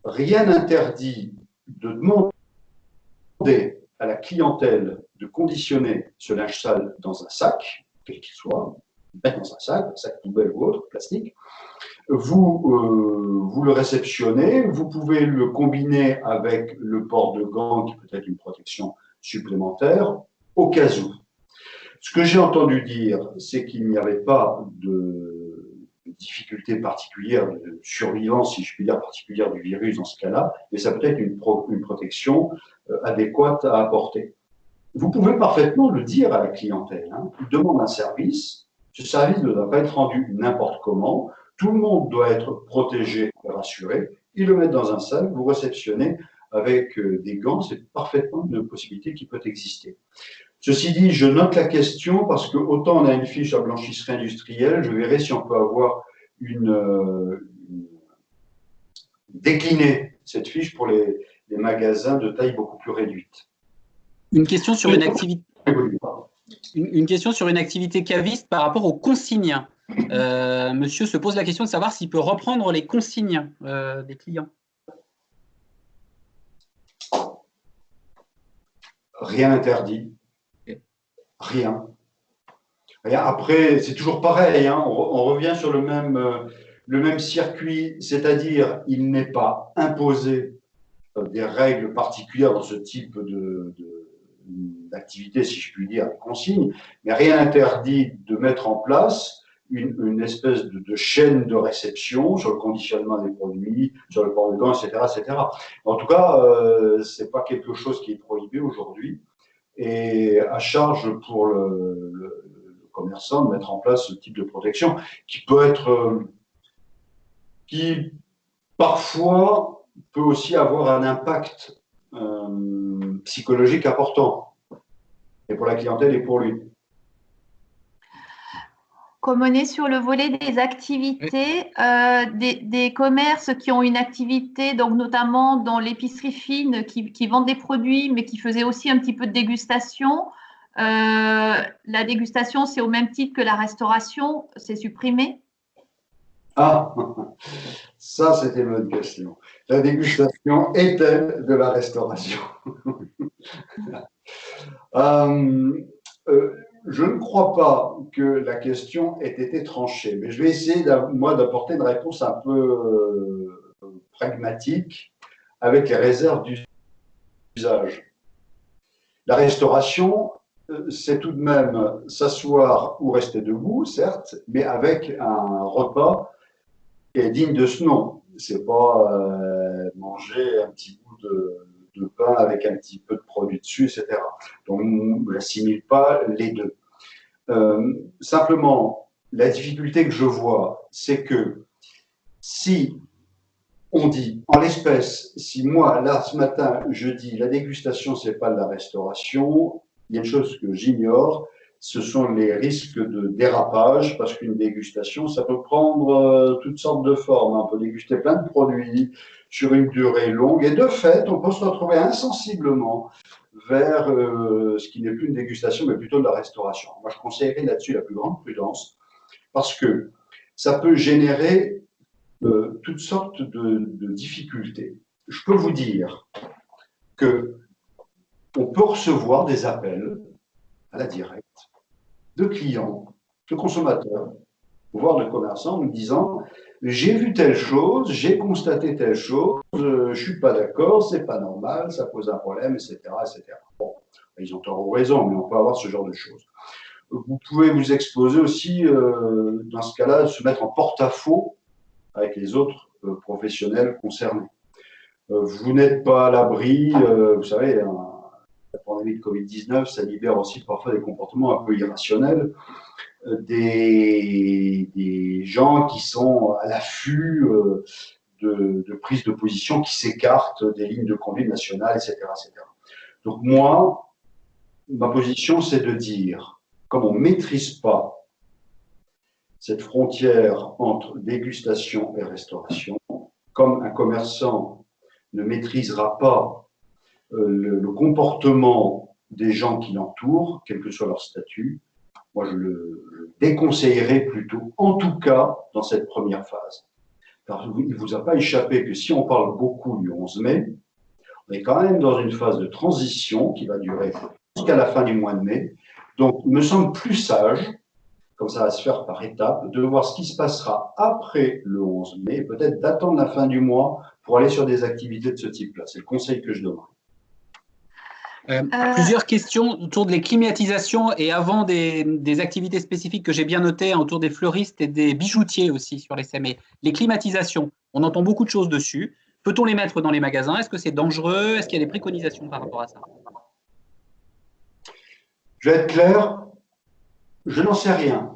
rien n'interdit de demander à la clientèle de conditionner ce linge sale dans un sac, quel qu'il soit, mettre dans un sac poubelle ou autre, plastique. Vous le réceptionnez, vous pouvez le combiner avec le port de gants qui peut être une protection supplémentaire au cas où. Ce que j'ai entendu dire, c'est qu'il n'y avait pas de difficulté particulière, de survivance, si je puis dire, particulière du virus dans ce cas-là, mais ça peut être une protection adéquate à apporter. Vous pouvez parfaitement le dire à la clientèle. Il demande un service, ce service ne doit pas être rendu n'importe comment, tout le monde doit être protégé et rassuré, ils le mettent dans un sac, vous réceptionnez avec des gants, c'est parfaitement une possibilité qui peut exister. Ceci dit, je note la question parce que autant on a une fiche à blanchisserie industrielle, je verrai si on peut avoir décliner cette fiche pour les magasins de taille beaucoup plus réduite. Une question sur une activité. Une question sur une activité caviste par rapport aux consignes. Monsieur se pose la question de savoir s'il peut reprendre les consignes des clients. Rien n'interdit. Rien. Après, c'est toujours pareil, on revient sur le même circuit, c'est-à-dire il n'est pas imposé des règles particulières dans ce type d'activité, si je puis dire, de consigne, mais rien n'interdit de mettre en place une espèce de chaîne de réception sur le conditionnement des produits, sur le port de gants, etc., etc. En tout cas, ce n'est pas quelque chose qui est prohibé aujourd'hui. Et à charge pour le commerçant de mettre en place ce type de protection qui peut être, qui parfois peut aussi avoir un impact psychologique important, et pour la clientèle et pour lui. Comme on est sur le volet des activités, des commerces qui ont une activité, donc notamment dans l'épicerie fine, qui vendent des produits, mais qui faisaient aussi un petit peu de dégustation. La dégustation, c'est au même titre que la restauration, c'est supprimé? Ah, ça c'était une bonne question. La dégustation est-elle de la restauration? Je ne crois pas que la question ait été tranchée, mais je vais essayer, moi, d'apporter une réponse un peu pragmatique avec les réserves d'usage. La restauration, c'est tout de même s'asseoir ou rester debout, certes, mais avec un repas qui est digne de ce nom. C'est pas manger un petit bout de pain avec un petit peu de produit dessus, etc. Donc, on n'assimile pas les deux. Simplement, la difficulté que je vois, c'est que si on dit, en l'espèce, si moi, là, ce matin, je dis la dégustation, c'est pas de la restauration, il y a une chose que j'ignore, ce sont les risques de dérapage, parce qu'une dégustation, ça peut prendre toutes sortes de formes. On peut déguster plein de produits sur une durée longue, et de fait, on peut se retrouver insensiblement vers ce qui n'est plus une dégustation, mais plutôt de la restauration. Moi, je conseillerais là-dessus la plus grande prudence, parce que ça peut générer toutes sortes de difficultés. Je peux vous dire que on peut recevoir des appels à la directe de clients, de consommateurs, voire de commerçants, nous disant « j'ai vu telle chose, j'ai constaté telle chose, je ne suis pas d'accord, c'est pas normal, ça pose un problème, etc. etc. » Bon, ils ont tort ou raison, mais on peut avoir ce genre de choses. Vous pouvez vous exposer aussi, dans ce cas-là, se mettre en porte-à-faux avec les autres professionnels concernés. Vous n'êtes pas à l'abri, vous savez, la pandémie de Covid-19, ça libère aussi parfois des comportements un peu irrationnels, des gens qui sont à l'affût de prise de position, qui s'écartent des lignes de conduite nationales, etc., etc. Donc moi, ma position, c'est de dire, comme on ne maîtrise pas cette frontière entre dégustation et restauration, comme un commerçant ne maîtrisera pas le comportement des gens qui l'entourent, quel que soit leur statut, moi je le déconseillerais plutôt, en tout cas dans cette première phase. Car il ne vous a pas échappé que si on parle beaucoup du 11 mai, on est quand même dans une phase de transition qui va durer jusqu'à la fin du mois de mai. Donc, il me semble plus sage, comme ça va se faire par étapes, de voir ce qui se passera après le 11 mai, et peut-être d'attendre la fin du mois pour aller sur des activités de ce type-là. C'est le conseil que je donne. Plusieurs questions autour de les climatisations et avant des activités spécifiques que j'ai bien notées, hein, autour des fleuristes et des bijoutiers aussi sur les SME. Les climatisations, on entend beaucoup de choses dessus. Peut-on les mettre dans les magasins? Est-ce que c'est dangereux? Est-ce qu'il y a des préconisations par rapport à ça? Je vais être clair, je n'en sais rien.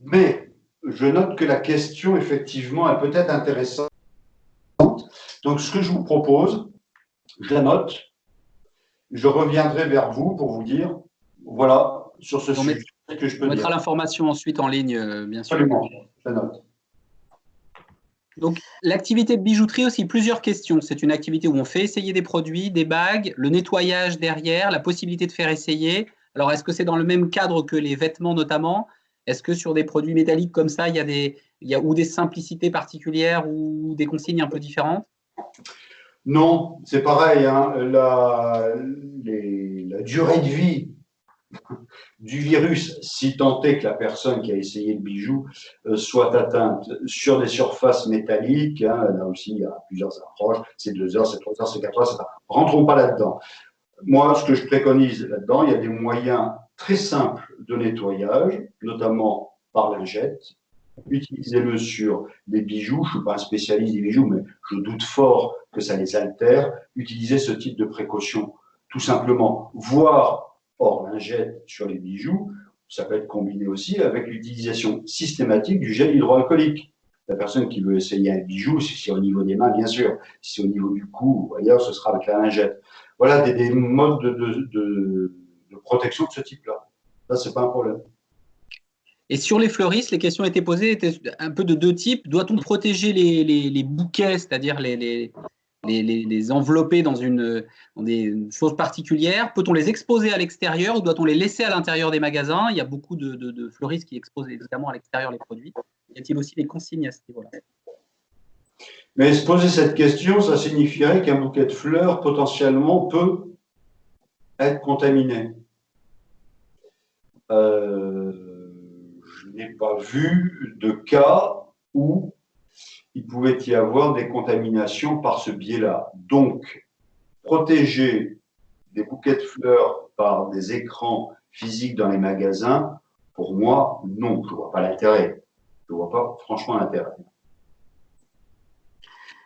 Mais je note que la question, effectivement, est peut-être intéressante. Donc, ce que je vous propose, je la note. Je reviendrai vers vous pour vous dire, voilà, sur ce sujet que je peux dire. On mettra l'information ensuite en ligne, bien sûr. Absolument, je la note. Donc, l'activité de bijouterie aussi, plusieurs questions. C'est une activité où on fait essayer des produits, des bagues, le nettoyage derrière, la possibilité de faire essayer. Alors, est-ce que c'est dans le même cadre que les vêtements notamment? Est-ce que sur des produits métalliques comme ça, il y a ou des simplicités particulières ou des consignes un peu différentes? Non, c'est pareil. Hein, la durée de vie du virus, si tant est que la personne qui a essayé le bijou soit atteinte sur des surfaces métalliques, hein, là aussi il y a plusieurs approches, c'est 2 heures, c'est 3 heures, c'est 4 heures, c'est pas. Rentrons pas là-dedans. Moi, ce que je préconise là-dedans, il y a des moyens très simples de nettoyage, notamment par lingette. Utilisez-le sur des bijoux. Je ne suis pas un spécialiste des bijoux, mais je doute fort que ça les altère. Utilisez ce type de précaution, tout simplement. Voire hors lingette sur les bijoux, ça peut être combiné aussi avec l'utilisation systématique du gel hydroalcoolique. La personne qui veut essayer un bijou, si c'est au niveau des mains, bien sûr. Si c'est au niveau du cou ou ailleurs, ce sera avec la lingette. Voilà des modes de protection de ce type-là. Là, ce n'est pas un problème. Et sur les fleuristes, les questions étaient posées étaient un peu de 2 types. Doit-on protéger les bouquets, c'est-à-dire les envelopper dans des choses particulières? Peut-on les exposer à l'extérieur ou doit-on les laisser à l'intérieur des magasins? Il y a beaucoup de fleuristes qui exposent évidemment à l'extérieur les produits. Y a-t-il aussi des consignes à ce niveau-là? Mais se poser cette question, ça signifierait qu'un bouquet de fleurs potentiellement peut être contaminé. Je n'ai pas vu de cas où il pouvait y avoir des contaminations par ce biais-là. Donc, protéger des bouquets de fleurs par des écrans physiques dans les magasins, pour moi, non, je ne vois pas l'intérêt. Je ne vois pas franchement l'intérêt.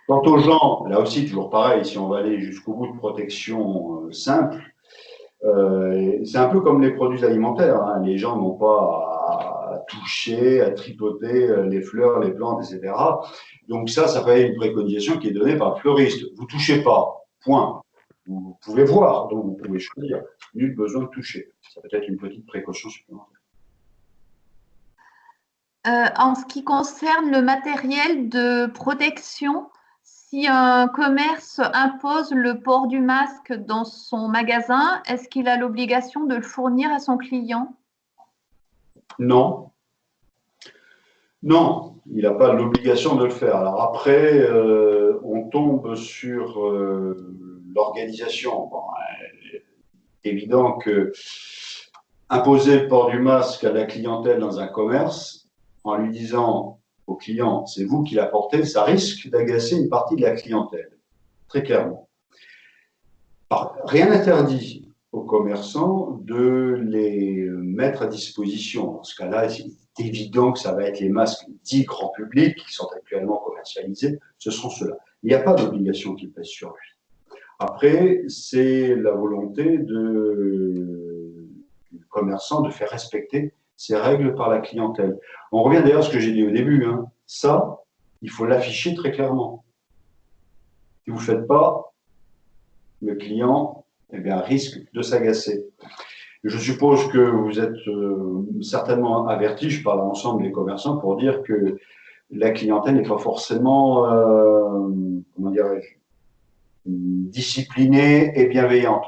Quant aux gens, là aussi, toujours pareil, si on va aller jusqu'au bout de protection simple, c'est un peu comme les produits alimentaires. Hein. Les gens n'ont pas à toucher, à tripoter les fleurs, les plantes, etc. Donc ça peut être une préconisation qui est donnée par le fleuriste. Vous ne touchez pas, point. Vous pouvez voir, donc vous pouvez choisir. Nul besoin de toucher. Ça peut être une petite précaution supplémentaire. En ce qui concerne le matériel de protection, si un commerce impose le port du masque dans son magasin, est-ce qu'il a l'obligation de le fournir à son client? Non. Non, il n'a pas l'obligation de le faire. Alors après, on tombe sur l'organisation. Bon, évident que imposer le port du masque à la clientèle dans un commerce en lui disant au client, c'est vous qui l'apportez, ça risque d'agacer une partie de la clientèle, très clairement. Alors, rien n'interdit aux commerçants de les mettre à disposition. Dans ce cas-là, c'est évident que ça va être les masques dits grand public qui sont actuellement commercialisés, ce seront ceux-là. Il n'y a pas d'obligation qui pèse sur lui. Après, c'est la volonté du commerçant de faire respecter ces règles par la clientèle. On revient d'ailleurs à ce que j'ai dit au début. Hein. Ça, il faut l'afficher très clairement. Si vous ne le faites pas, le client risque de s'agacer. Je suppose que vous êtes certainement avertis, je parle à l'ensemble des commerçants, pour dire que la clientèle n'est pas forcément, comment dirais-je, disciplinée et bienveillante.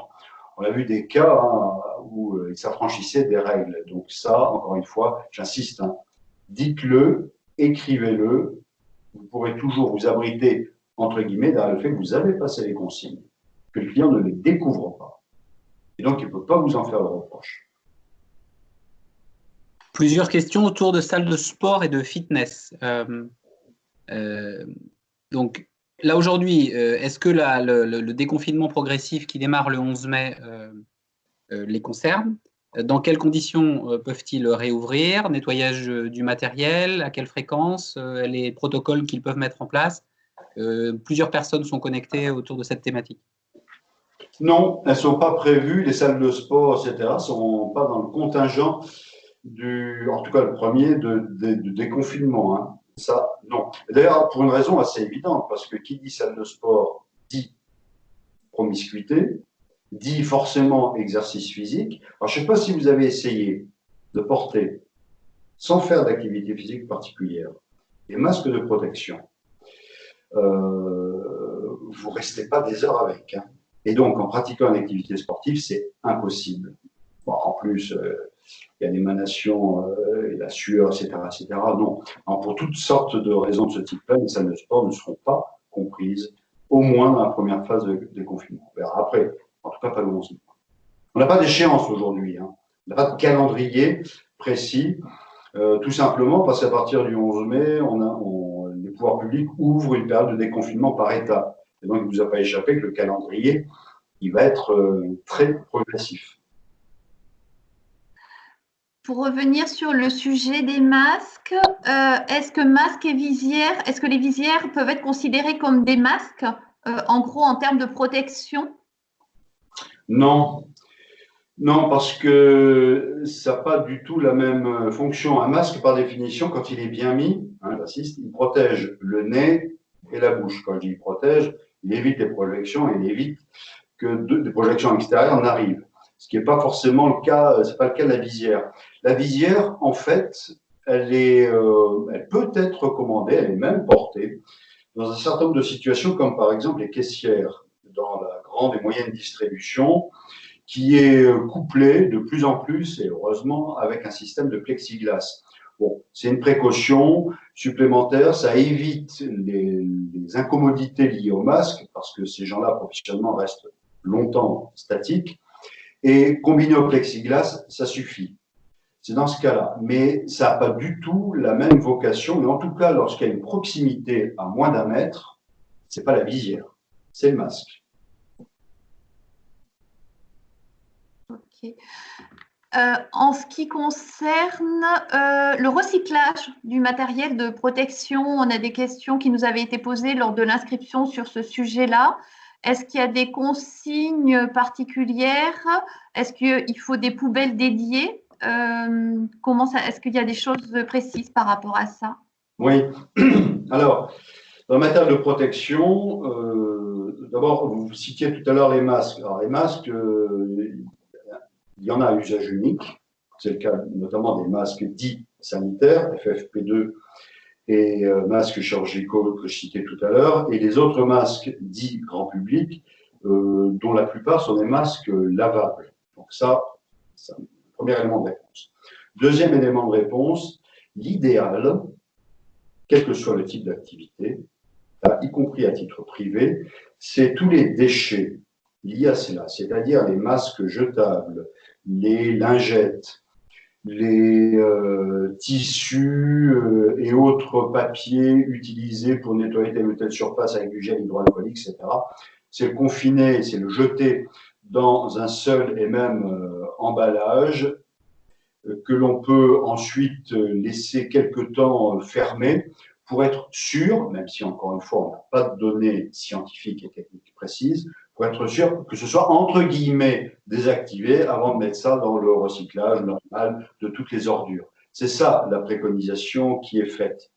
On a vu des cas où ils s'affranchissaient des règles. Donc ça, encore une fois, j'insiste, hein, dites-le, écrivez-le, vous pourrez toujours vous abriter, entre guillemets, derrière le fait que vous avez passé les consignes, que le client ne les découvre pas. Et donc, il ne peut pas vous en faire de reproche. Plusieurs questions autour de salles de sport et de fitness. Donc, là, aujourd'hui, est-ce que le déconfinement progressif qui démarre le 11 mai les concerne? Dans quelles conditions peuvent-ils réouvrir? Nettoyage du matériel? À quelle fréquence? Les protocoles qu'ils peuvent mettre en place? Plusieurs personnes sont connectées autour de cette thématique. Non, elles ne sont pas prévues. Les salles de sport, etc., ne sont pas dans le contingent en tout cas le premier, de déconfinement. Hein. Ça, non. D'ailleurs, pour une raison assez évidente, parce que qui dit salle de sport dit promiscuité, dit forcément exercice physique. Alors, je ne sais pas si vous avez essayé de porter, sans faire d'activité physique particulière, des masques de protection. Vous ne restez pas des heures avec. Hein. Et donc, en pratiquant une activité sportive, c'est impossible. Bon, en plus, il y a l'émanation, la sueur, etc., etc. Non. Alors, pour toutes sortes de raisons de ce type-là, les salles de sport ne seront pas comprises, au moins dans la première phase de confinement. On verra après. En tout cas, pas le 11 mai. On n'a pas d'échéance aujourd'hui. Hein. On n'a pas de calendrier précis. Tout simplement parce qu'à partir du 11 mai, les pouvoirs publics ouvrent une période de déconfinement par État. Et donc, il ne vous a pas échappé que le calendrier, il va être très progressif. Pour revenir sur le sujet des masques, est-ce que masques et visières, est-ce que les visières peuvent être considérées comme des masques, en gros, en termes de protection? Non. Non, parce que ça n'a pas du tout la même fonction. Un masque, par définition, quand il est bien mis, hein, j'insiste, il protège le nez et la bouche. Quand je dis protège, il évite les projections et il évite que des projections extérieures n'arrivent. Ce qui n'est pas forcément le cas, c'est pas le cas de la visière. La visière, en fait, elle peut être recommandée, elle est même portée dans un certain nombre de situations, comme par exemple les caissières dans la grande et moyenne distribution, qui est couplée de plus en plus, et heureusement, avec un système de plexiglas. Bon, c'est une précaution supplémentaire, ça évite les incommodités liées au masque, parce que ces gens-là, professionnellement, restent longtemps statiques, et combiné au plexiglas, ça suffit. C'est dans ce cas-là. Mais ça n'a pas du tout la même vocation, mais en tout cas, lorsqu'il y a une proximité à moins d'1 mètre, c'est pas la visière, c'est le masque. Ok. En ce qui concerne le recyclage du matériel de protection, on a des questions qui nous avaient été posées lors de l'inscription sur ce sujet-là. Est-ce qu'il y a des consignes particulières? Est-ce qu'il faut des poubelles dédiées? Est-ce qu'il y a des choses précises par rapport à ça? Oui. Alors, dans le matériel de protection, d'abord, vous citiez tout à l'heure les masques. Alors, les masques, il y en a à usage unique. C'est le cas notamment des masques dits sanitaires, FFP2 et masques chirurgicaux que je citais tout à l'heure, et les autres masques dits grand public, dont la plupart sont des masques lavables. Donc ça, c'est un premier élément de réponse. Deuxième élément de réponse, l'idéal, quel que soit le type d'activité, y compris à titre privé, c'est tous les déchets liés à cela, c'est-à-dire les masques jetables, les lingettes, les tissus et autres papiers utilisés pour nettoyer telle ou telle surface avec du gel hydroalcoolique, etc. C'est le confiner, c'est le jeter dans un seul et même emballage que l'on peut ensuite laisser quelque temps fermer pour être sûr, même si encore une fois on n'a pas de données scientifiques et techniques précises, pour être sûr que ce soit entre guillemets désactivé avant de mettre ça dans le recyclage normal de toutes les ordures. C'est ça la préconisation qui est faite.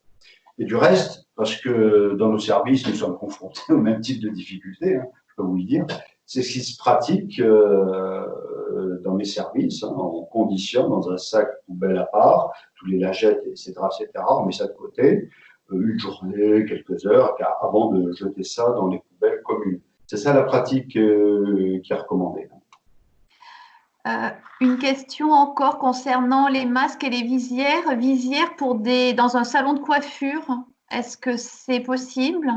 Et du reste, parce que dans nos services, nous sommes confrontés au même type de difficultés, hein, je peux vous le dire, c'est ce qui se pratique dans mes services. Hein, on conditionne dans un sac poubelle à part, tous les lingettes, etc., on met ça de côté, une journée, quelques heures, avant de jeter ça dans les poubelles communes. C'est ça la pratique qui est recommandée. Une question encore concernant les masques et les visières. Visières dans un salon de coiffure, est-ce que c'est possible?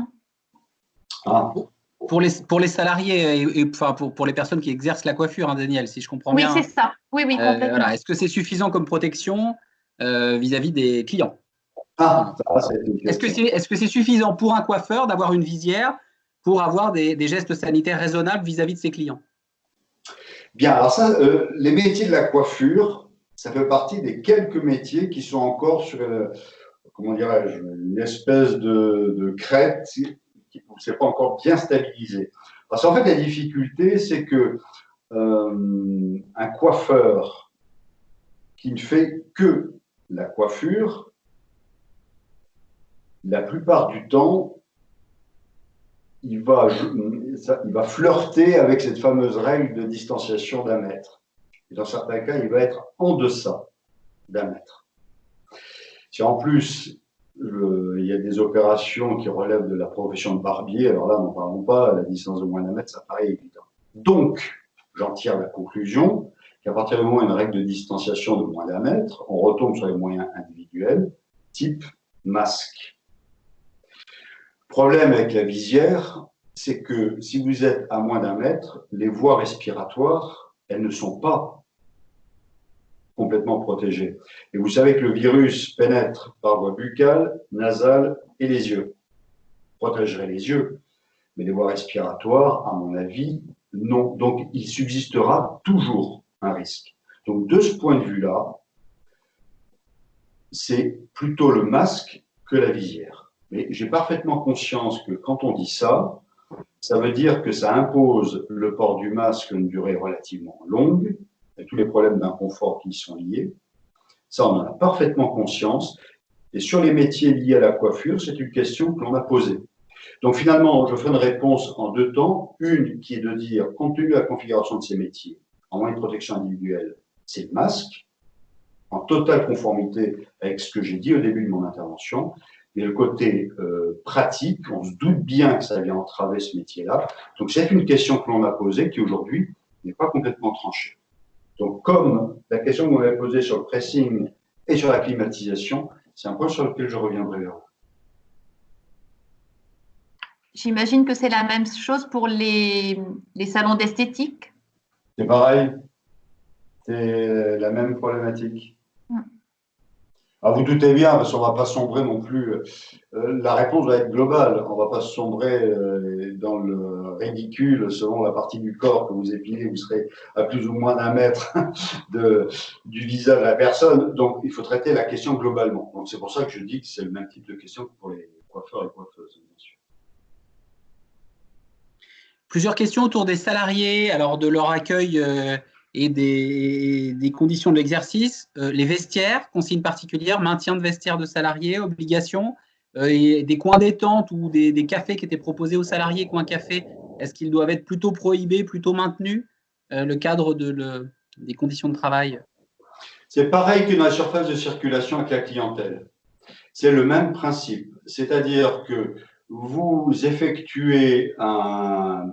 Pour les salariés et enfin pour les personnes qui exercent la coiffure, hein, Daniel, si je comprends bien. Oui, c'est ça. Oui, complètement. Voilà. Est-ce que c'est suffisant comme protection vis-à-vis des clients? Est-ce que c'est suffisant pour un coiffeur d'avoir une visière pour avoir des gestes sanitaires raisonnables vis-à-vis de ses clients? Bien, alors ça, les métiers de la coiffure, ça fait partie des quelques métiers qui sont encore sur, comment dirais-je, une espèce de crête qui ne s'est pas encore bien stabilisée. Parce qu'en fait, la difficulté, c'est que un coiffeur qui ne fait que la coiffure, la plupart du temps, il va flirter avec cette fameuse règle de distanciation d'1 mètre. Et dans certains cas, il va être en deçà d'1 mètre. Si en plus, il y a des opérations qui relèvent de la profession de barbier, alors là, n'en parlons pas, la distance de moins d'1 mètre, ça paraît évident. Donc, j'en tire la conclusion qu'à partir du moment où il y a une règle de distanciation de moins d'1 mètre, on retombe sur les moyens individuels, type masque. Problème avec la visière, c'est que si vous êtes à moins d'1 mètre, les voies respiratoires, elles ne sont pas complètement protégées. Et vous savez que le virus pénètre par voie buccale, nasale et les yeux. Protégerait les yeux, mais les voies respiratoires, à mon avis, non. Donc, il subsistera toujours un risque. Donc, de ce point de vue-là, c'est plutôt le masque que la visière. Mais j'ai parfaitement conscience que quand on dit ça, ça veut dire que ça impose le port du masque une durée relativement longue, et tous les problèmes d'inconfort qui y sont liés. Ça, on en a parfaitement conscience. Et sur les métiers liés à la coiffure, c'est une question que l'on a posée. Donc finalement, je ferai une réponse en 2 temps. Une qui est de dire, compte tenu de la configuration de ces métiers, en moyen de protection individuelle, c'est le masque, en totale conformité avec ce que j'ai dit au début de mon intervention. Et le côté pratique, on se doute bien que ça vient entraver ce métier-là. Donc c'est une question que l'on a posée qui aujourd'hui n'est pas complètement tranchée. Donc comme la question que vous m'avez posée sur le pressing et sur la climatisation, c'est un point sur lequel je reviendrai vers vous. J'imagine que c'est la même chose pour les salons d'esthétique. C'est pareil, c'est la même problématique. Ah, vous doutez bien, parce qu'on ne va pas sombrer non plus. La réponse va être globale. On ne va pas sombrer dans le ridicule selon la partie du corps que vous épilez. Vous serez à plus ou moins d'1 mètre du visage de la personne. Donc, il faut traiter la question globalement. Donc, c'est pour ça que je dis que c'est le même type de question que pour les coiffeurs et coiffeuses, bien sûr. Plusieurs questions autour des salariés, alors de leur accueil et des conditions de l'exercice, les vestiaires, consignes particulières, maintien de vestiaires de salariés, obligations, et des coins détente ou des cafés qui étaient proposés aux salariés, coins café, est-ce qu'ils doivent être plutôt prohibés, plutôt maintenus, le cadre des conditions de travail? C'est pareil que dans la surface de circulation avec la clientèle. C'est le même principe, c'est-à-dire que vous effectuez un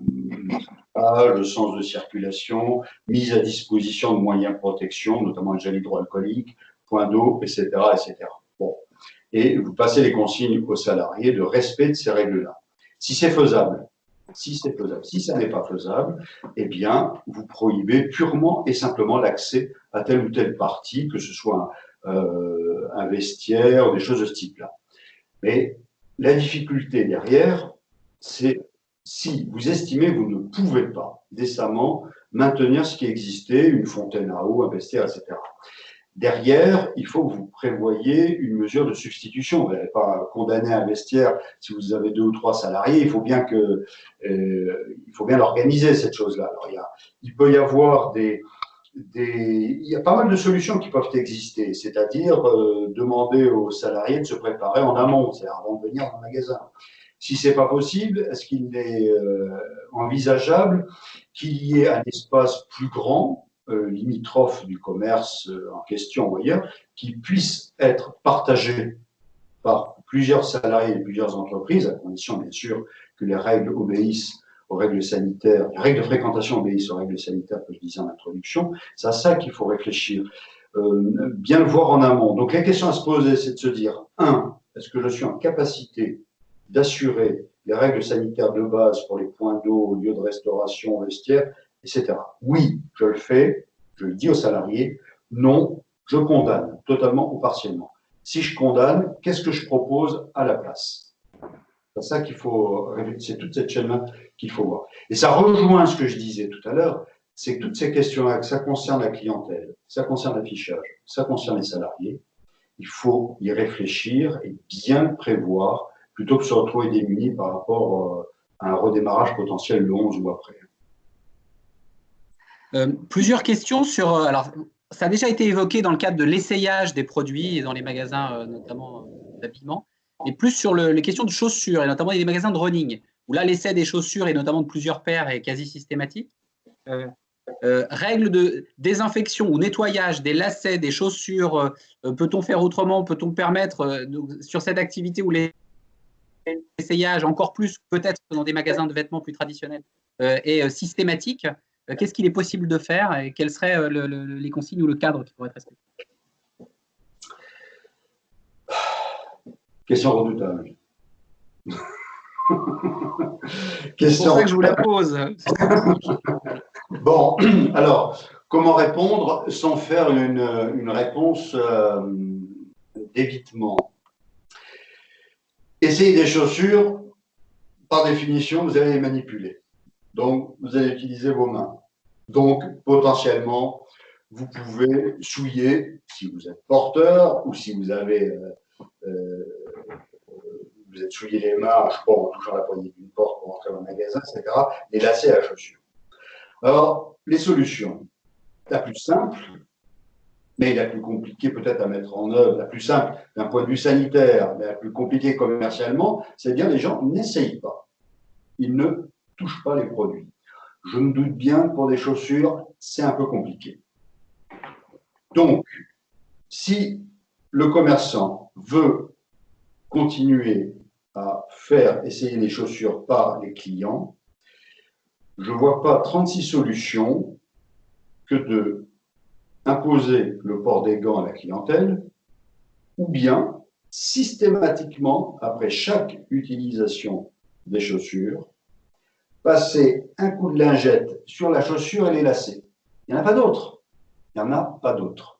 le sens de circulation, mise à disposition de moyens de protection, notamment le gel hydroalcoolique, point d'eau, etc., etc. Bon. Et vous passez les consignes aux salariés de respect de ces règles-là. Si c'est faisable, si c'est faisable. Si ça n'est pas faisable, eh bien, vous prohibez purement et simplement l'accès à telle ou telle partie, que ce soit un vestiaire ou des choses de ce type-là. Mais la difficulté derrière, c'est si vous estimez que vous ne pouvez pas décemment maintenir ce qui existait, une fontaine à eau, un vestiaire, etc. Derrière, il faut que vous prévoyiez une mesure de substitution. Vous n'allez pas condamner un vestiaire si vous avez 2 ou 3 salariés. Il faut bien l'organiser, cette chose-là. Alors, il peut y avoir il y a pas mal de solutions qui peuvent exister, c'est-à-dire demander aux salariés de se préparer en amont, c'est-à-dire avant de venir dans le magasin. Si c'est pas possible, est-ce qu'il est envisageable qu'il y ait un espace plus grand, limitrophe du commerce en question ou ailleurs, qui puisse être partagé par plusieurs salariés et plusieurs entreprises, à condition bien sûr que les règles obéissent aux règles sanitaires, les règles de fréquentation obéissent aux règles sanitaires que je disais en introduction. C'est à ça qu'il faut réfléchir, bien le voir en amont. Donc la question à se poser, c'est de se dire, est-ce que je suis en capacité d'assurer les règles sanitaires de base pour les points d'eau, lieux de restauration, vestiaires, etc. Oui, je le fais, je le dis aux salariés. Non, je condamne, totalement ou partiellement. Si je condamne, qu'est-ce que je propose à la place? C'est ça qu'il faut, c'est toute cette chaîne-là qu'il faut voir. Et ça rejoint ce que je disais tout à l'heure, c'est que toutes ces questions-là, que ça concerne la clientèle, ça concerne l'affichage, ça concerne les salariés, il faut y réfléchir et bien le prévoir, plutôt que de se retrouver démunis par rapport à un redémarrage potentiel le 11 ou après. Plusieurs questions sur… alors, ça a déjà été évoqué dans le cadre de l'essayage des produits et dans les magasins, notamment d'habillement, mais plus sur les questions de chaussures, et notamment des magasins de running, où là, l'essai des chaussures, et notamment de plusieurs paires, est quasi systématique. Règles de désinfection ou nettoyage des lacets, des chaussures, peut-on faire autrement? Peut-on permettre, sur cette activité où l'essayage, encore plus peut-être dans des magasins de vêtements plus traditionnels, est systématique, qu'est-ce qu'il est possible de faire et quelles seraient les consignes ou le cadre qui pourrait être respecté? Question redoutable. C'est pour ça que je vous la pose. Bon, alors, comment répondre sans faire une réponse d'évitement? Essayer des chaussures, par définition, vous allez les manipuler. Donc, vous allez utiliser vos mains. Donc, potentiellement, vous pouvez souiller, si vous êtes porteur ou si vous avez… vous êtes souillé les mains, je sais pas, en touchant la poignée d'une porte pour entrer dans le magasin, etc., les lacets à la chaussure. Alors, les solutions, la plus simple, mais la plus compliquée peut-être à mettre en œuvre, la plus simple d'un point de vue sanitaire, mais la plus compliquée commercialement, c'est de dire les gens n'essayent pas. Ils ne touchent pas les produits. Je me doute bien que pour des chaussures, c'est un peu compliqué. Donc, si le commerçant veut continuer à faire essayer les chaussures par les clients, je ne vois pas 36 solutions que de imposer le port des gants à la clientèle ou bien systématiquement, après chaque utilisation des chaussures, passer un coup de lingette sur la chaussure et les lacets. Il n'y en a pas d'autre. Il n'y en a pas d'autre.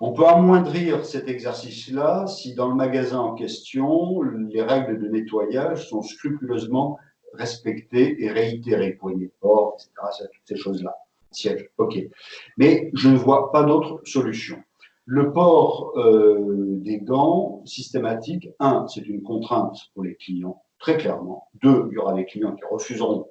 On peut amoindrir cet exercice-là si dans le magasin en question, les règles de nettoyage sont scrupuleusement respectées et réitérées. Poignées de porte, etc., toutes ces choses-là. Siège, ok. Mais je ne vois pas d'autre solution. Le port des gants systématiques, c'est une contrainte pour les clients, très clairement. 2, il y aura des clients qui refuseront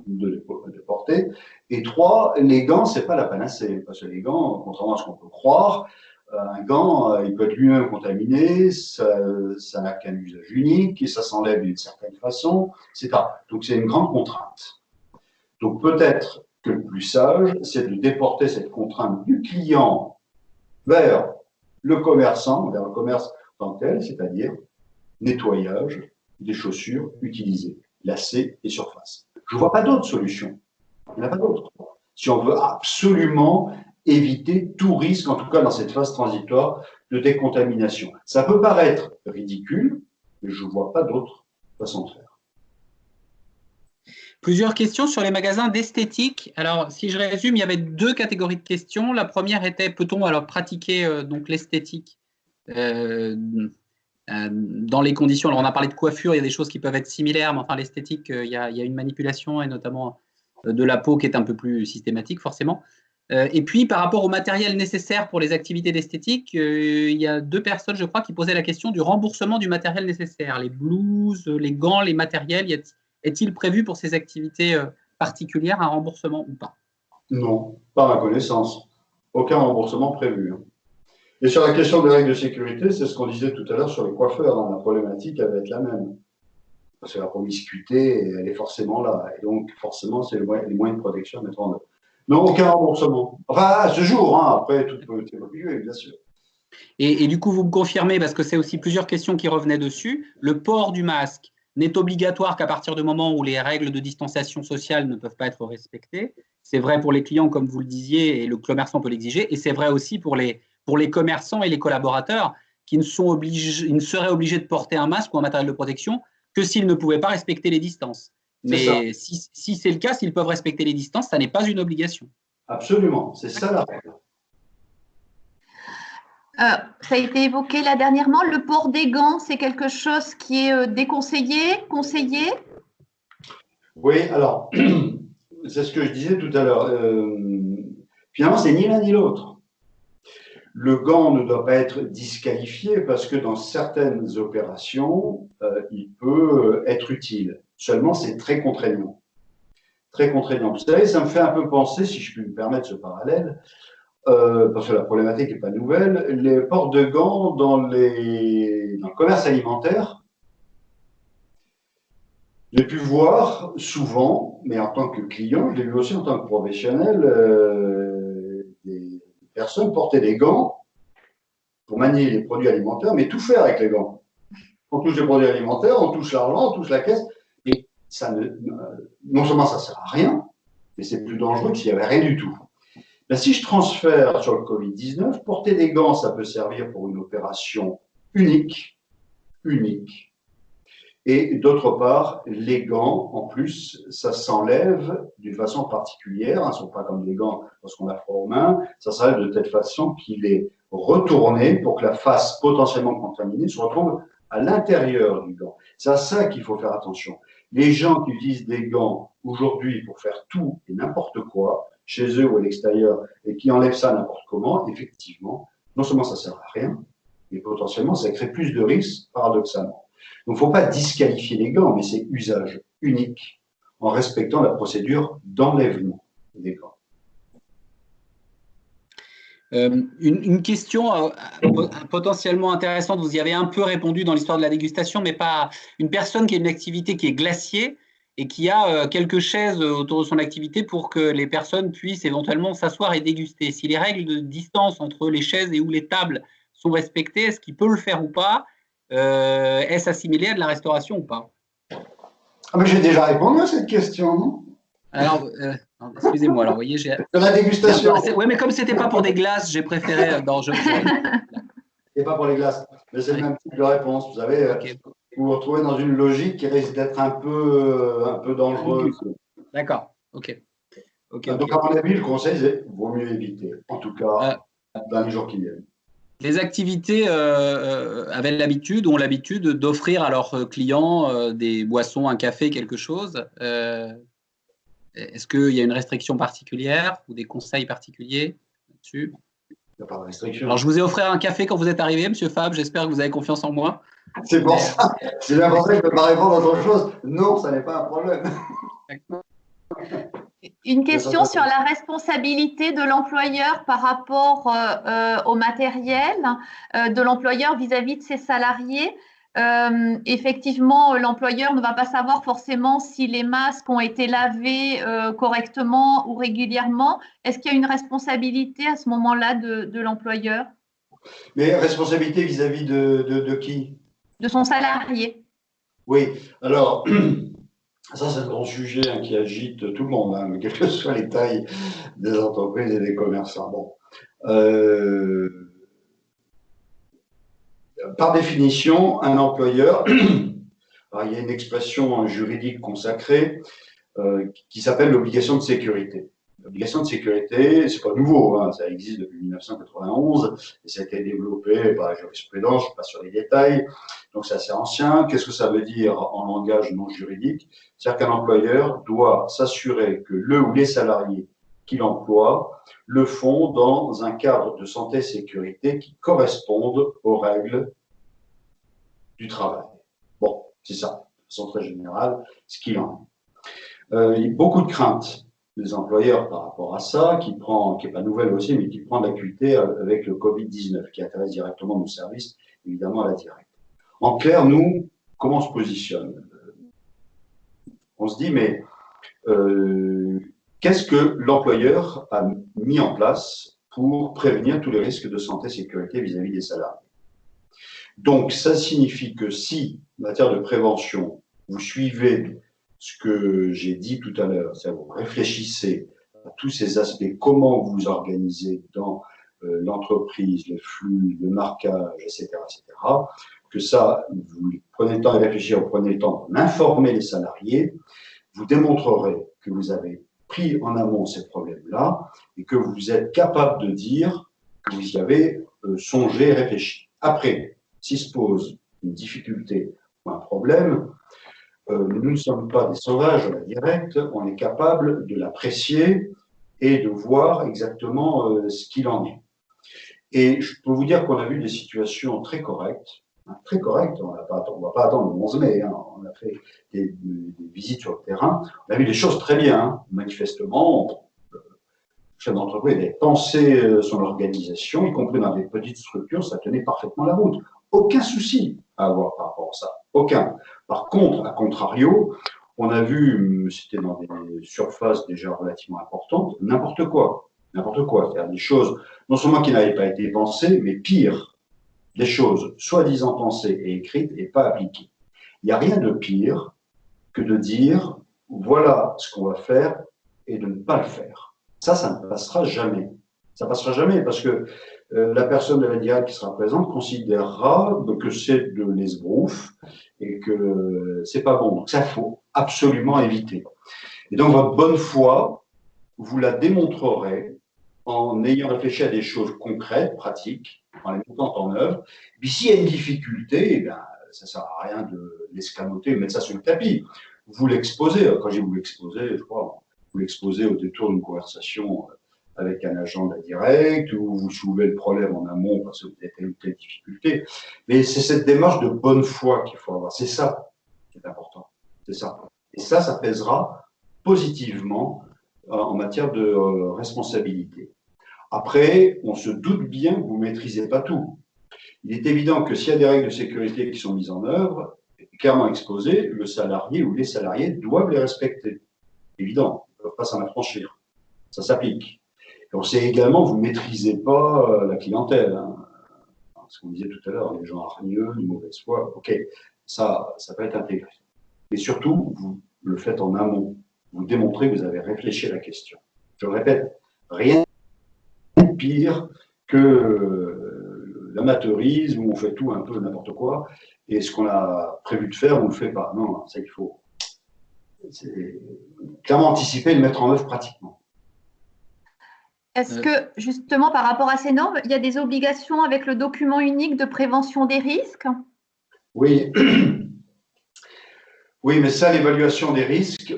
de porter. Et 3, les gants, c'est pas la panacée. Parce que les gants, contrairement à ce qu'on peut croire, un gant, il peut être lui-même contaminé, ça n'a qu'un usage unique, et ça s'enlève d'une certaine façon, etc. Donc c'est une grande contrainte. Donc peut-être que le plus sage, c'est de déporter cette contrainte du client vers le commerçant, vers le commerce en tant que tel, c'est-à-dire nettoyage des chaussures utilisées, lacets et surface. Je ne vois pas d'autre solution. Il n'y en a pas d'autre. Si on veut absolument éviter tout risque, en tout cas dans cette phase transitoire de décontamination. Ça peut paraître ridicule, mais je ne vois pas d'autre façon de faire. Plusieurs questions sur les magasins d'esthétique. Alors, si je résume, il y avait 2 catégories de questions. La première était, peut-on alors pratiquer donc l'esthétique dans les conditions, alors on a parlé de coiffure, il y a des choses qui peuvent être similaires, mais enfin l'esthétique, il y a une manipulation et notamment de la peau qui est un peu plus systématique forcément. Et puis par rapport au matériel nécessaire pour les activités d'esthétique, il y a 2 personnes, je crois, qui posaient la question du remboursement du matériel nécessaire, les blouses, les gants, les matériels. Est-il prévu pour ces activités particulières un remboursement ou pas? Non, pas à ma connaissance. Aucun remboursement prévu. Et sur la question des règles de sécurité, c'est ce qu'on disait tout à l'heure sur les coiffeurs. Hein. La problématique, elle va être la même. Parce que la promiscuité, elle est forcément là. Et donc, forcément, c'est les moyens de protection à mettre en œuvre. Non, aucun remboursement. Enfin, à ce jour, hein, après, tout peut évoluer, bien sûr. Et du coup, vous me confirmez, parce que c'est aussi plusieurs questions qui revenaient dessus, le port du masque n'est obligatoire qu'à partir du moment où les règles de distanciation sociale ne peuvent pas être respectées. C'est vrai pour les clients, comme vous le disiez, et le commerçant peut l'exiger. Et c'est vrai aussi pour les commerçants et les collaborateurs qui ne seraient obligés de porter un masque ou un matériel de protection que s'ils ne pouvaient pas respecter les distances. Mais si c'est le cas, s'ils peuvent respecter les distances, ça n'est pas une obligation. Absolument, c'est ça la règle. Ça a été évoqué là dernièrement. Le port des gants, c'est quelque chose qui est déconseillé, conseillé? Oui, alors, c'est ce que je disais tout à l'heure. Finalement, c'est ni l'un ni l'autre. Le gant ne doit pas être disqualifié parce que dans certaines opérations, il peut être utile. Seulement, c'est très contraignant. Très contraignant. Vous savez, ça me fait un peu penser, si je puis me permettre ce parallèle, parce que la problématique n'est pas nouvelle, les ports de gants dans le commerce alimentaire. J'ai pu voir souvent, mais en tant que client, je l'ai vu aussi en tant que professionnel, des personnes porter des gants pour manier les produits alimentaires, mais tout faire avec les gants. On touche les produits alimentaires, on touche l'argent, on touche la caisse, et ça non seulement ça ne sert à rien, mais c'est plus dangereux que s'il n'y avait rien du tout. Ben, si je transfère sur le Covid-19, porter des gants, ça peut servir pour une opération unique. Et d'autre part, les gants, en plus, ça s'enlève d'une façon particulière. Ils ne sont pas comme des gants lorsqu'on a froid aux mains. Ça s'enlève de telle façon qu'il est retourné pour que la face potentiellement contaminée se retrouve à l'intérieur du gant. C'est à ça qu'il faut faire attention. Les gens qui utilisent des gants aujourd'hui pour faire tout et n'importe quoi, chez eux ou à l'extérieur, et qui enlèvent ça n'importe comment, effectivement, non seulement ça ne sert à rien, mais potentiellement ça crée plus de risques, paradoxalement. Donc, il ne faut pas disqualifier les gants, mais c'est usage unique en respectant la procédure d'enlèvement des gants. Une question potentiellement intéressante, vous y avez un peu répondu dans l'histoire de la dégustation, mais pas une personne qui a une activité qui est glacier et qui a quelques chaises autour de son activité pour que les personnes puissent éventuellement s'asseoir et déguster. Si les règles de distance entre les chaises et ou les tables sont respectées, est-ce qu'il peut le faire ou pas? Est-ce assimilé à de la restauration ou pas? Ah, mais j'ai déjà répondu à cette question, non? Alors, excusez-moi, alors vous voyez, j'ai. De la dégustation. Oui, mais comme c'était pas pour des glaces, j'ai préféré. Non, C'est pas pour les glaces, mais c'est le même type de réponse. Vous savez, okay. Vous vous retrouvez dans une logique qui risque d'être un peu dangereuse. D'accord, ok. Donc, à mon avis, le conseil, c'est vaut mieux éviter, en tout cas, dans les jours qui viennent. Les activités ont l'habitude d'offrir à leurs clients des boissons, un café, quelque chose. Est-ce qu'il y a une restriction particulière ou des conseils particuliers là-dessus? Il n'y a pas de restriction. Alors, je vous ai offert un café quand vous êtes arrivé, Monsieur Fabre. J'espère que vous avez confiance en moi. C'est pour ça. C'est bien pour ça que je ne peux pas répondre à autre chose. Non, ça n'est pas un problème. Une question sur la responsabilité de l'employeur par rapport au matériel de l'employeur vis-à-vis de ses salariés. Effectivement, l'employeur ne va pas savoir forcément si les masques ont été lavés correctement ou régulièrement. Est-ce qu'il y a une responsabilité à ce moment-là de l'employeur? Mais responsabilité vis-à-vis de qui? De son salarié. Oui, alors, ça c'est un grand sujet qui agite tout le monde, hein, quelles que soient les tailles des entreprises et des commerçants. Bon. Par définition, un employeur, alors il y a une expression juridique consacrée, qui s'appelle l'obligation de sécurité. L'obligation de sécurité, c'est pas nouveau, hein, ça existe depuis 1991 et ça a été développé par la jurisprudence, je ne suis pas sur les détails, donc c'est assez ancien. Qu'est-ce que ça veut dire en langage non juridique? C'est-à-dire qu'un employeur doit s'assurer que le ou les salariés qu'il emploie le font dans un cadre de santé et sécurité qui correspondent aux règles du travail. Bon, c'est ça, de façon très générale, ce qu'il en est. Il y a beaucoup de craintes des employeurs par rapport à ça, qui est pas nouvelle aussi, mais qui prend de l'acuité avec le Covid-19, qui intéresse directement nos services, évidemment à la directe. En clair, nous, comment on se positionne? On se dit, mais qu'est-ce que l'employeur a mis en place pour prévenir tous les risques de santé et sécurité vis-à-vis des salariés? Donc, ça signifie que si, en matière de prévention, vous suivez ce que j'ai dit tout à l'heure, c'est-à-dire vous réfléchissez à tous ces aspects, comment vous organisez dans l'entreprise, les flux, le marquage, etc., que ça, vous prenez le temps de réfléchir, vous prenez le temps d'informer les salariés, vous démontrerez que vous avez pris en amont ces problèmes-là et que vous êtes capable de dire que vous y avez songé et réfléchi. Après, s'il se pose une difficulté ou un problème, nous ne sommes pas des sauvages à la directe, on est capable de l'apprécier et de voir exactement ce qu'il en est. Et je peux vous dire qu'on a vu des situations très correctes, on ne va pas attendre le 11 mai, hein, on a fait des visites sur le terrain, on a vu des choses très bien, hein, manifestement, le chef d'entreprise avait pensé son organisation, y compris dans des petites structures, ça tenait parfaitement la route. Aucun souci à avoir par rapport à ça, aucun. Par contre, à contrario, on a vu, c'était dans des surfaces déjà relativement importantes, n'importe quoi, c'est-à-dire des choses non seulement qui n'avaient pas été pensées, mais pire, des choses soi-disant pensées et écrites et pas appliquées. Il n'y a rien de pire que de dire voilà ce qu'on va faire et de ne pas le faire. Ça ne passera jamais. Ça ne passera jamais parce que la personne de la directe qui sera présente considérera que c'est de l'esbrouf et que c'est pas bon. Donc ça, il faut absolument éviter. Et donc votre bonne foi, vous la démontrerez en ayant réfléchi à des choses concrètes, pratiques, en les mettant en œuvre. Et puis s'il y a une difficulté, eh bien, ça ne sert à rien de l'escamoter, de mettre ça sur le tapis. Vous l'exposez, quand j'ai vous l'exposez, je crois, vous l'exposez au détour d'une conversation avec un agent de la directe, ou vous soulevez le problème en amont parce que vous avez telle ou telle difficulté. Mais c'est cette démarche de bonne foi qu'il faut avoir. C'est ça qui est important. C'est ça. Et ça pèsera positivement en matière de responsabilité. Après, on se doute bien que vous ne maîtrisez pas tout. Il est évident que s'il y a des règles de sécurité qui sont mises en œuvre, clairement exposées, le salarié ou les salariés doivent les respecter. Évident, ils ne peuvent pas s'en affranchir. Ça s'applique. Et on sait également que vous ne maîtrisez pas la clientèle. Hein. Ce qu'on disait tout à l'heure, les gens hargneux, de mauvaise foi, ok, ça peut être intégré. Mais surtout, vous le faites en amont. Vous démontrez que vous avez réfléchi à la question. Je le répète, rien de pire que l'amateurisme où on fait tout un peu n'importe quoi et ce qu'on a prévu de faire, on ne le fait pas. Non, ça il faut clairement anticiper et le mettre en œuvre pratiquement. Est-ce que, justement, par rapport à ces normes, il y a des obligations avec le document unique de prévention des risques? Oui. Oui, mais ça, l'évaluation des risques,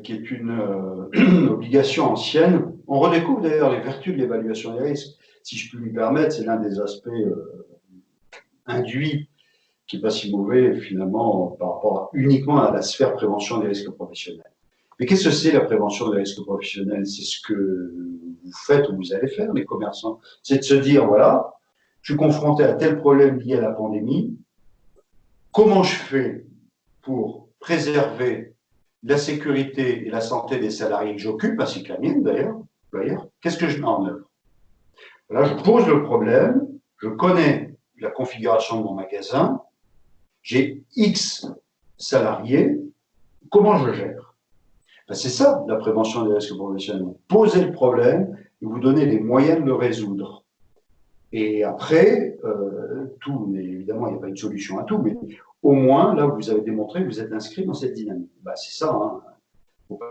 qui est une obligation ancienne, on redécouvre d'ailleurs les vertus de l'évaluation des risques. Si je puis me permettre, c'est l'un des aspects induits qui n'est pas si mauvais finalement par rapport uniquement à la sphère prévention des risques professionnels. Mais qu'est-ce que c'est la prévention des risques professionnels? C'est ce que vous faites ou vous allez faire, les commerçants. C'est de se dire, voilà, je suis confronté à tel problème lié à la pandémie, comment je fais pour préserver la sécurité et la santé des salariés que j'occupe, ainsi que la mienne d'ailleurs, qu'est-ce que je mets en œuvre? Là, je pose le problème, je connais la configuration de mon magasin, j'ai X salariés, comment je gère? Ben, c'est ça la prévention des risques professionnels. Posez le problème et vous donnez les moyens de le résoudre. Et après, évidemment, il n'y a pas une solution à tout, mais au moins, là, vous avez démontré que vous êtes inscrit dans cette dynamique. Bah, c'est ça, hein. Il ne faut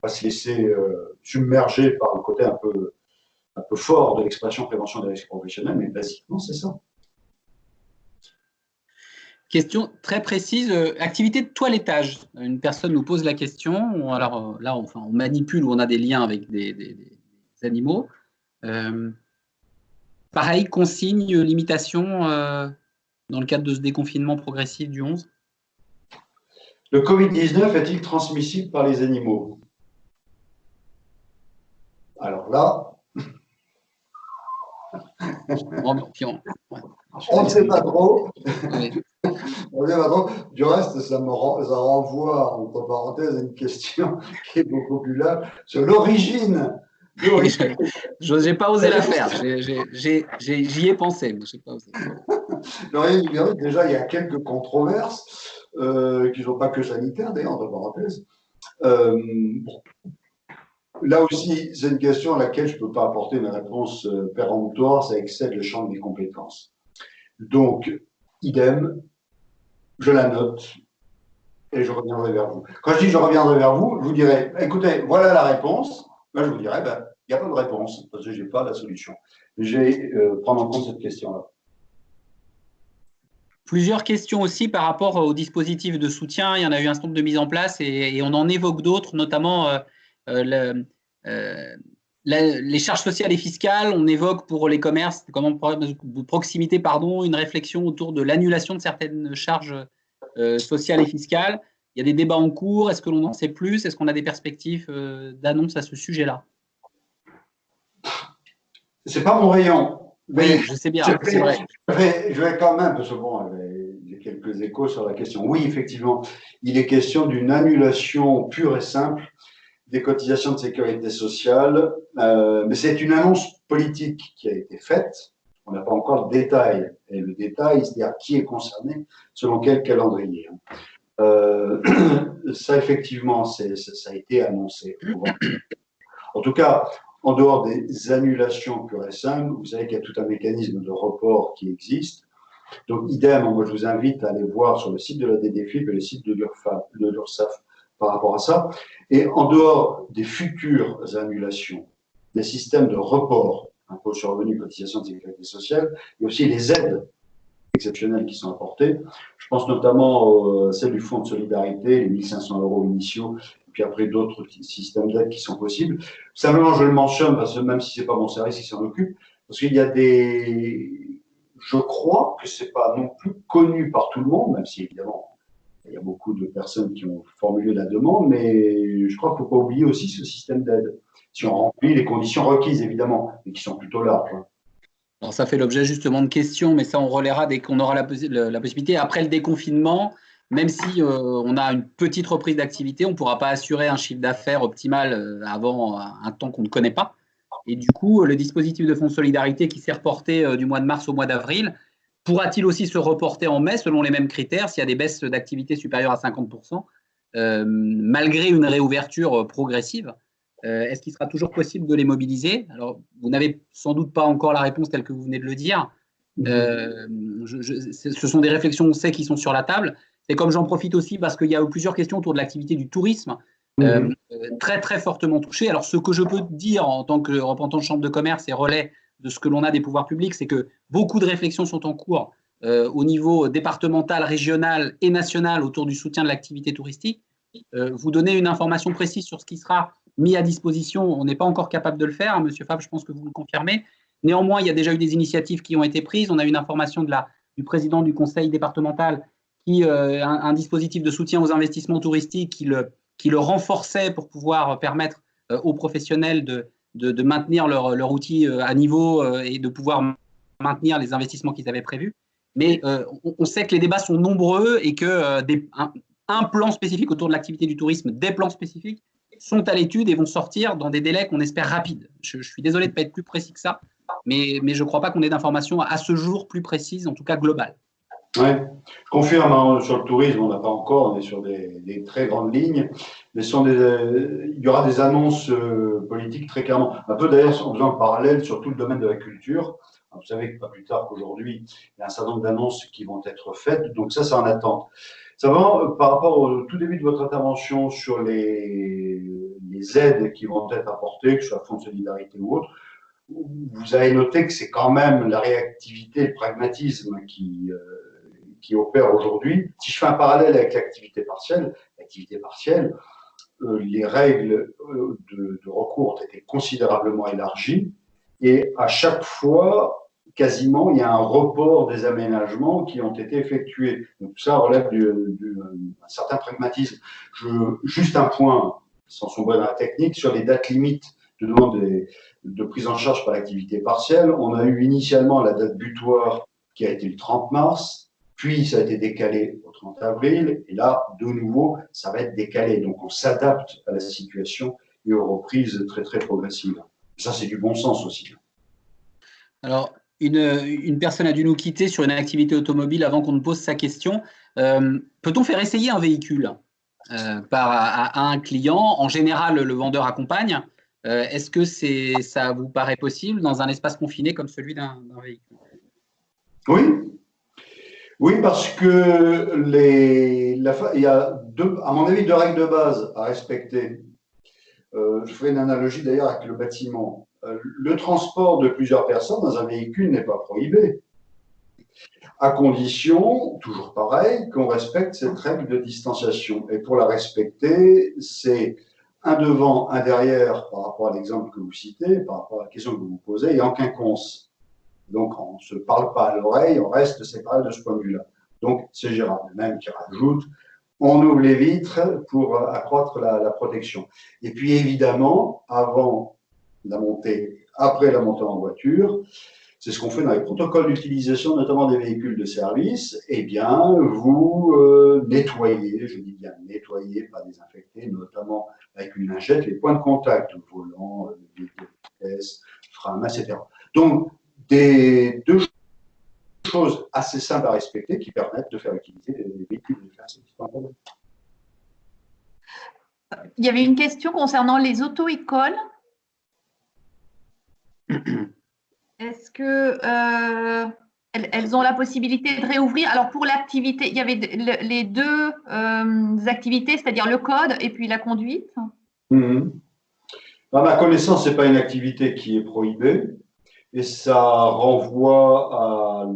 pas se laisser submerger par le côté un peu fort de l'expression prévention des risques professionnels, mais basiquement, c'est ça. Question très précise, activité de toilettage. Une personne nous pose la question. Alors là, on manipule ou on a des liens avec des animaux. Pareil, consigne, limitation dans le cadre de ce déconfinement progressif du 11. Le Covid-19 est-il transmissible par les animaux? Alors là, on ne sait pas trop. Oui. Du reste, ça renvoie, entre parenthèses, à une question qui est beaucoup plus large sur l'origine. Je n'ai pas osé la faire. J'y ai pensé, mais je n'ai pas osé. L'origine du virus, déjà, il y a quelques controverses qui ne sont pas que sanitaires, d'ailleurs, entre parenthèses. Bon. Là aussi, c'est une question à laquelle je ne peux pas apporter une réponse péremptoire, ça excède le champ de mes compétences. Donc, idem, je la note et je reviendrai vers vous. Quand je dis je reviendrai vers vous, je vous dirai, écoutez, voilà la réponse. Là, je vous dirai, il n'y a pas de réponse parce que je n'ai pas la solution. Je vais prendre en compte cette question-là. Plusieurs questions aussi par rapport aux dispositifs de soutien. Il y en a eu un certain nombre de mises en place et on en évoque d'autres, notamment les charges sociales et fiscales. On évoque pour les commerces de proximité, une réflexion autour de l'annulation de certaines charges sociales et fiscales. Il y a des débats en cours. Est-ce que l'on en sait plus? Est-ce qu'on a des perspectives d'annonce à ce sujet-là? C'est pas mon rayon. Mais oui, je sais bien, c'est vrai. Je vais quand même, parce que bon, il y a quelques échos sur la question. Oui, effectivement, il est question d'une annulation pure et simple des cotisations de sécurité sociale, mais c'est une annonce politique qui a été faite. On n'a pas encore le détail. Et le détail, c'est-à-dire qui est concerné, selon quel calendrier. Ça, effectivement, ça a été annoncé. En tout cas, en dehors des annulations pures et simples, vous savez qu'il y a tout un mécanisme de report qui existe. Donc, idem, moi, je vous invite à aller voir sur le site de la DDFiP et le site de l'URSSAF par rapport à ça. Et en dehors des futures annulations, des systèmes de report, impôt sur le revenu, cotisation de sécurité sociale, il y a aussi les aides exceptionnelles qui sont apportées. Je pense notamment à celle du Fonds de solidarité, les 1 500 € initiaux, et puis après d'autres systèmes d'aide qui sont possibles. Simplement, je le mentionne, parce que même si ce n'est pas mon service qui s'en occupe, parce qu'il y a je crois que ce n'est pas non plus connu par tout le monde, même si évidemment, il y a beaucoup de personnes qui ont formulé la demande, mais je crois qu'il ne faut pas oublier aussi ce système d'aide. Si on remplit les conditions requises, évidemment, mais qui sont plutôt larges. Alors, ça fait l'objet justement de questions, mais ça, on relaiera dès qu'on aura la possibilité. Après le déconfinement, même si on a une petite reprise d'activité, on ne pourra pas assurer un chiffre d'affaires optimal avant un temps qu'on ne connaît pas. Et du coup, le dispositif de fonds de solidarité qui s'est reporté du mois de mars au mois d'avril, pourra-t-il aussi se reporter en mai selon les mêmes critères s'il y a des baisses d'activité supérieures à 50%, malgré une réouverture progressive? Est-ce qu'il sera toujours possible de les mobiliser? Alors, vous n'avez sans doute pas encore la réponse telle que vous venez de le dire. Ce sont des réflexions, on sait, qui sont sur la table. Et comme j'en profite aussi parce qu'il y a eu plusieurs questions autour de l'activité du tourisme, très très fortement touchée. Alors, ce que je peux dire en tant que représentant de chambre de commerce et relais de ce que l'on a des pouvoirs publics, c'est que beaucoup de réflexions sont en cours au niveau départemental, régional et national autour du soutien de l'activité touristique. Vous donner une information précise sur ce qui sera mis à disposition, on n'est pas encore capable de le faire. Monsieur Fabre, je pense que vous le confirmez. Néanmoins, il y a déjà eu des initiatives qui ont été prises. On a une information du président du conseil départemental qui un dispositif de soutien aux investissements touristiques qui le renforçait pour pouvoir permettre aux professionnels de maintenir leur outil à niveau et de pouvoir maintenir les investissements qu'ils avaient prévus. Mais on sait que les débats sont nombreux et que un plan spécifique autour de l'activité du tourisme, des plans spécifiques, sont à l'étude et vont sortir dans des délais qu'on espère rapides. Je suis désolé de ne pas être plus précis que ça, mais je ne crois pas qu'on ait d'informations à ce jour plus précises, en tout cas globales. Oui, je confirme, hein, sur le tourisme, on n'a pas encore, on est sur des très grandes lignes, mais il y aura des annonces politiques très clairement. Un peu d'ailleurs en faisant le parallèle sur tout le domaine de la culture. Alors, vous savez que pas plus tard qu'aujourd'hui, il y a un certain nombre d'annonces qui vont être faites, donc ça, c'est en attente. Simplement, par rapport au tout début de votre intervention sur les aides qui vont être apportées, que ce soit Fonds de solidarité ou autre, vous avez noté que c'est quand même la réactivité, le pragmatisme qui opère aujourd'hui. Si je fais un parallèle avec l'activité partielle, les règles de recours ont été considérablement élargies et à chaque fois, quasiment, il y a un report des aménagements qui ont été effectués. Donc tout ça relève d'un certain pragmatisme. Juste un point, sans sombrer dans la technique, sur les dates limites de demande de prise en charge par l'activité partielle. On a eu initialement la date butoir qui a été le 30 mars, puis ça a été décalé au 30 avril, et là, de nouveau, ça va être décalé. Donc on s'adapte à la situation et aux reprises très très progressives. Ça, c'est du bon sens aussi. Alors, une personne a dû nous quitter sur une activité automobile avant qu'on ne pose sa question. Peut-on faire essayer un véhicule à un client? En général, le vendeur accompagne. Est-ce que ça vous paraît possible dans un espace confiné comme celui d'un véhicule? Oui. Oui, parce que il y a à mon avis, deux règles de base à respecter. Je ferai une analogie d'ailleurs avec le bâtiment. Le transport de plusieurs personnes dans un véhicule n'est pas prohibé, à condition, toujours pareil, qu'on respecte cette règle de distanciation. Et pour la respecter, c'est un devant, un derrière, par rapport à l'exemple que vous citez, par rapport à la question que vous vous posez, et en quinconce. Donc, on ne se parle pas à l'oreille, on reste séparé de ce point de vue-là. Donc, c'est gérable. Même qui rajoute, on ouvre les vitres pour accroître la protection. Et puis, évidemment, avant la montée, après la montée en voiture, c'est ce qu'on fait dans les protocoles d'utilisation, notamment des véhicules de service, eh bien, vous nettoyez, je dis bien nettoyer, pas désinfecter, notamment avec une lingette, les points de contact, volant, vitesse, frein, etc. Donc, deux choses assez simples à respecter qui permettent de faire utiliser les véhicules de classe. Il y avait une question concernant les auto-écoles. Est-ce que elles ont la possibilité de réouvrir? Alors pour l'activité, il y avait les deux activités, c'est-à-dire le code et puis la conduite. À ma connaissance, ce n'est pas une activité qui est prohibée. Et ça renvoie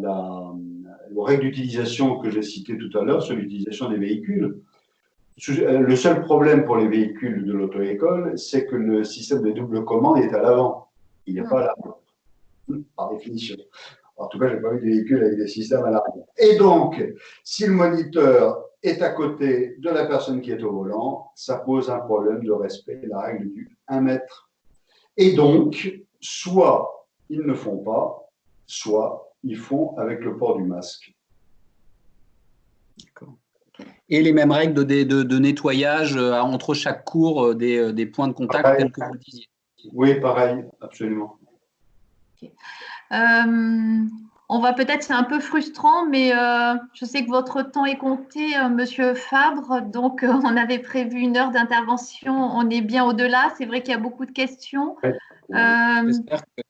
aux règles d'utilisation que j'ai citées tout à l'heure sur l'utilisation des véhicules. Le seul problème pour les véhicules de l'auto-école, c'est que le système de double commande est à l'avant. Il n'est pas à l'arrière, par définition. En tout cas, je n'ai pas vu de véhicule avec des systèmes à l'arrière. Et donc, si le moniteur est à côté de la personne qui est au volant, ça pose un problème de respect de la règle du 1 mètre. Et donc, soit ils ne font pas, soit ils font avec le port du masque. D'accord. Et les mêmes règles de nettoyage entre chaque cours des points de contact pareil. tels que vous le disiez. Oui, pareil, absolument. Okay. On va peut-être, c'est un peu frustrant, mais je sais que votre temps est compté, Monsieur Fabre, donc on avait prévu 1 heure d'intervention, on est bien au-delà, c'est vrai qu'il y a beaucoup de questions. J'espère que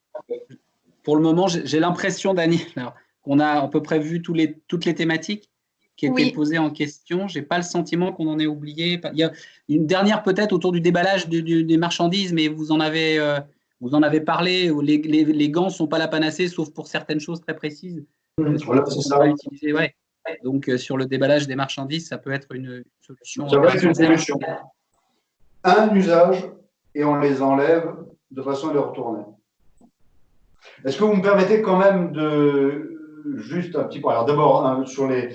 pour le moment, j'ai l'impression, Dani, qu'on a à peu près vu toutes les thématiques qui étaient posées en question. Je n'ai pas le sentiment qu'on en ait oublié. Il y a une dernière peut-être autour du déballage des marchandises, mais vous en avez parlé. Les gants ne sont pas la panacée, sauf pour certaines choses très précises. Voilà, c'est ça. Ouais. Donc, sur le déballage des marchandises, ça peut être une solution. Ça peut être une solution. Un usage et on les enlève de façon à les retourner. Est-ce que vous me permettez quand même de juste un petit point. Alors d'abord, sur les.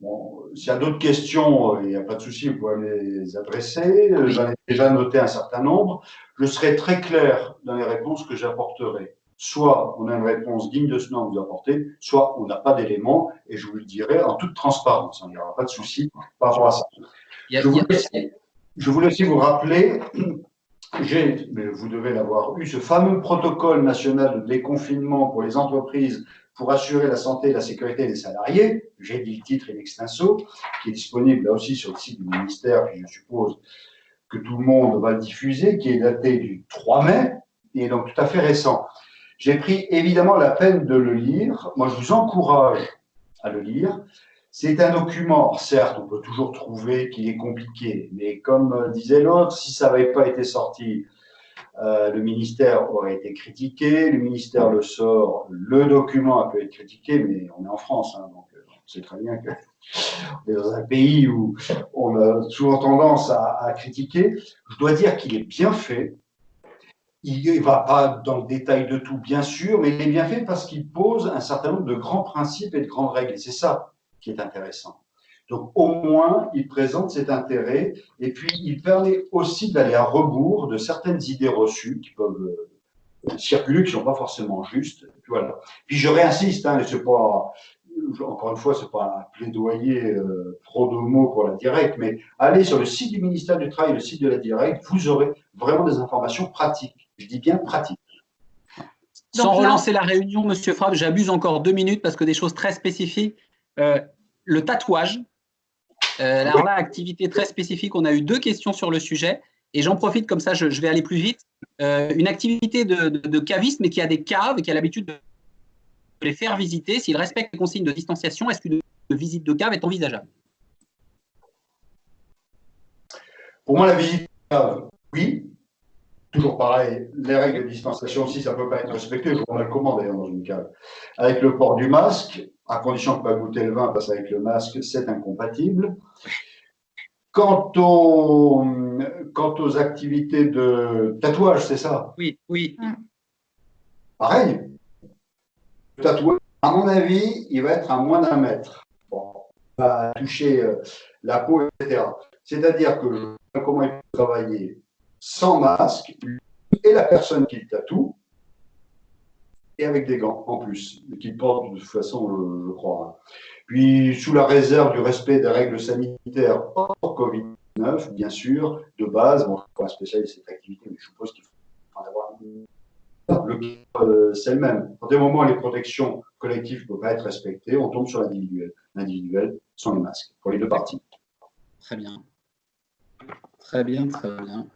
Bon, s'il y a d'autres questions, il n'y a pas de souci, vous pouvez me les adresser. Oui. J'en ai déjà noté un certain nombre. Je serai très clair dans les réponses que j'apporterai. Soit on a une réponse digne de ce nom à vous apporter, soit on n'a pas d'éléments, et je vous le dirai en toute transparence. Il n'y aura pas de souci par rapport à ça. Je voulais aussi vous rappeler. Mais vous devez l'avoir eu, ce fameux protocole national de déconfinement pour les entreprises pour assurer la santé et la sécurité des salariés, j'ai dit le titre in extenso, qui est disponible là aussi sur le site du ministère, puis je suppose que tout le monde va le diffuser, qui est daté du 3 mai, et donc tout à fait récent. J'ai pris évidemment la peine de le lire. Moi, je vous encourage à le lire. C'est un document, certes, on peut toujours trouver qu'il est compliqué, mais comme disait l'autre, si ça n'avait pas été sorti, le ministère aurait été critiqué, le ministère le sort, le document a pu être critiqué, mais on est en France, hein, donc on sait très bien qu'on est dans un pays où on a souvent tendance à critiquer. Je dois dire qu'il est bien fait. Il ne va pas dans le détail de tout, bien sûr, mais il est bien fait parce qu'il pose un certain nombre de grands principes et de grandes règles. Et c'est ça qui est intéressant. Donc, au moins, il présente cet intérêt et puis il permet aussi d'aller à rebours de certaines idées reçues qui peuvent circuler, qui ne sont pas forcément justes. Voilà. Puis je réinsiste, hein, c'est pas, encore une fois, c'est pas un plaidoyer pro domo pour la Direct, mais allez sur le site du ministère du Travail, le site de la Direct, vous aurez vraiment des informations pratiques. Je dis bien pratiques. Sans relancer la réunion, Monsieur Fabre, j'abuse encore 2 minutes parce que des choses très spécifiques. Le tatouage, alors là, activité très spécifique, on a eu 2 questions sur le sujet et j'en profite comme ça, je vais aller plus vite. Une activité de caviste, mais qui a des caves et qui a l'habitude de les faire visiter. S'il respecte les consignes de distanciation, est-ce qu'une visite de cave est envisageable? Pour moi, la visite de cave, oui. Toujours pareil, les règles de distanciation aussi, ça ne peut pas être respecté. Je vois mal comment d'ailleurs dans une cave. Avec le port du masque, à condition de ne pas goûter le vin, parce qu'avec le masque, c'est incompatible. Quant aux activités de tatouage, c'est ça? Oui, oui. Pareil. Le tatouage, à mon avis, il va être à moins d'1 mètre. Bon, il va toucher la peau, etc. C'est-à-dire que je vois comment il peut travailler sans masque, et la personne qui le tatoue, et avec des gants en plus, qu'il porte de toute façon, je crois. Puis, sous la réserve du respect des règles sanitaires hors Covid-19, bien sûr, de base, bon, je ne suis pas un spécialiste de cette activité, mais je suppose qu'il faut en avoir c'est le même. Dans des moments où les protections collectives ne peuvent pas être respectées, on tombe sur l'individuel. L'individuel sans les masques, pour les 2 parties. Très bien. Très bien, très bien.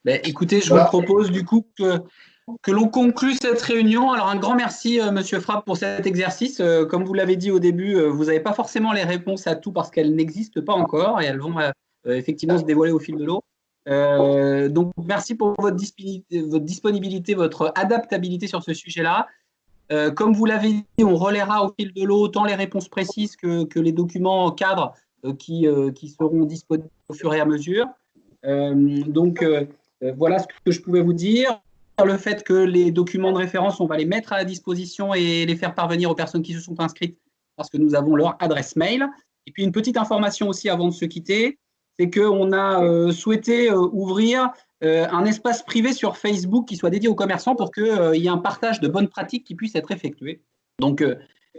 Ben, écoutez, je vous propose du coup que l'on conclue cette réunion. Alors, un grand merci, Monsieur Frappe, pour cet exercice. Comme vous l'avez dit au début, vous n'avez pas forcément les réponses à tout parce qu'elles n'existent pas encore et elles vont effectivement se dévoiler au fil de l'eau. Donc, merci pour votre disponibilité, votre adaptabilité sur ce sujet-là. Comme vous l'avez dit, on relaiera au fil de l'eau tant les réponses précises que les documents cadres qui seront disponibles au fur et à mesure. Voilà ce que je pouvais vous dire. Le fait que les documents de référence, on va les mettre à la disposition et les faire parvenir aux personnes qui se sont inscrites parce que nous avons leur adresse mail. Et puis, une petite information aussi avant de se quitter, c'est qu'on a souhaité ouvrir un espace privé sur Facebook qui soit dédié aux commerçants pour qu'il y ait un partage de bonnes pratiques qui puisse être effectué. Donc,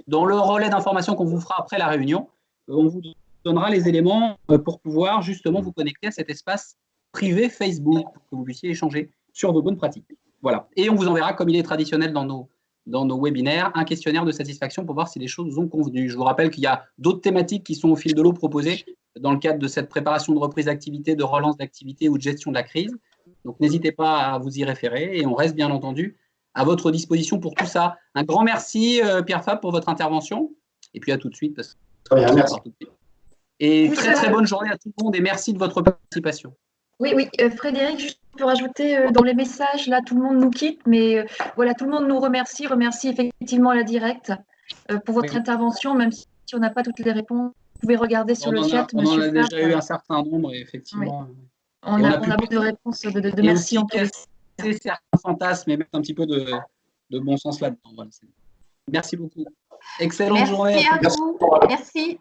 dans le relais d'information qu'on vous fera après la réunion, on vous donnera les éléments pour pouvoir justement vous connecter à cet espace privé Facebook pour que vous puissiez échanger sur vos bonnes pratiques. Voilà. Et on vous enverra, comme il est traditionnel dans nos webinaires, un questionnaire de satisfaction pour voir si les choses ont convenu. Je vous rappelle qu'il y a d'autres thématiques qui sont au fil de l'eau proposées dans le cadre de cette préparation de reprise d'activité, de relance d'activité ou de gestion de la crise. Donc, n'hésitez pas à vous y référer et on reste bien entendu à votre disposition pour tout ça. Un grand merci, Pierre Fabre, pour votre intervention. Et puis, à tout de suite. Merci. Oui, Et très bonne journée à tout le monde et merci de votre participation. Oui, Frédéric, juste pour ajouter dans les messages, là, tout le monde nous quitte, mais voilà, tout le monde nous remercie effectivement la Direct pour votre intervention, même si on n'a pas toutes les réponses. Vous pouvez regarder sur le chat. On en a déjà eu un certain nombre, et effectivement. Oui. On a beaucoup de réponses de merci en tous les cas. C'est certains fantasmes et mettre un petit peu de bon sens là-dedans. Voilà. Merci beaucoup. Excellente journée. Merci à vous. Merci.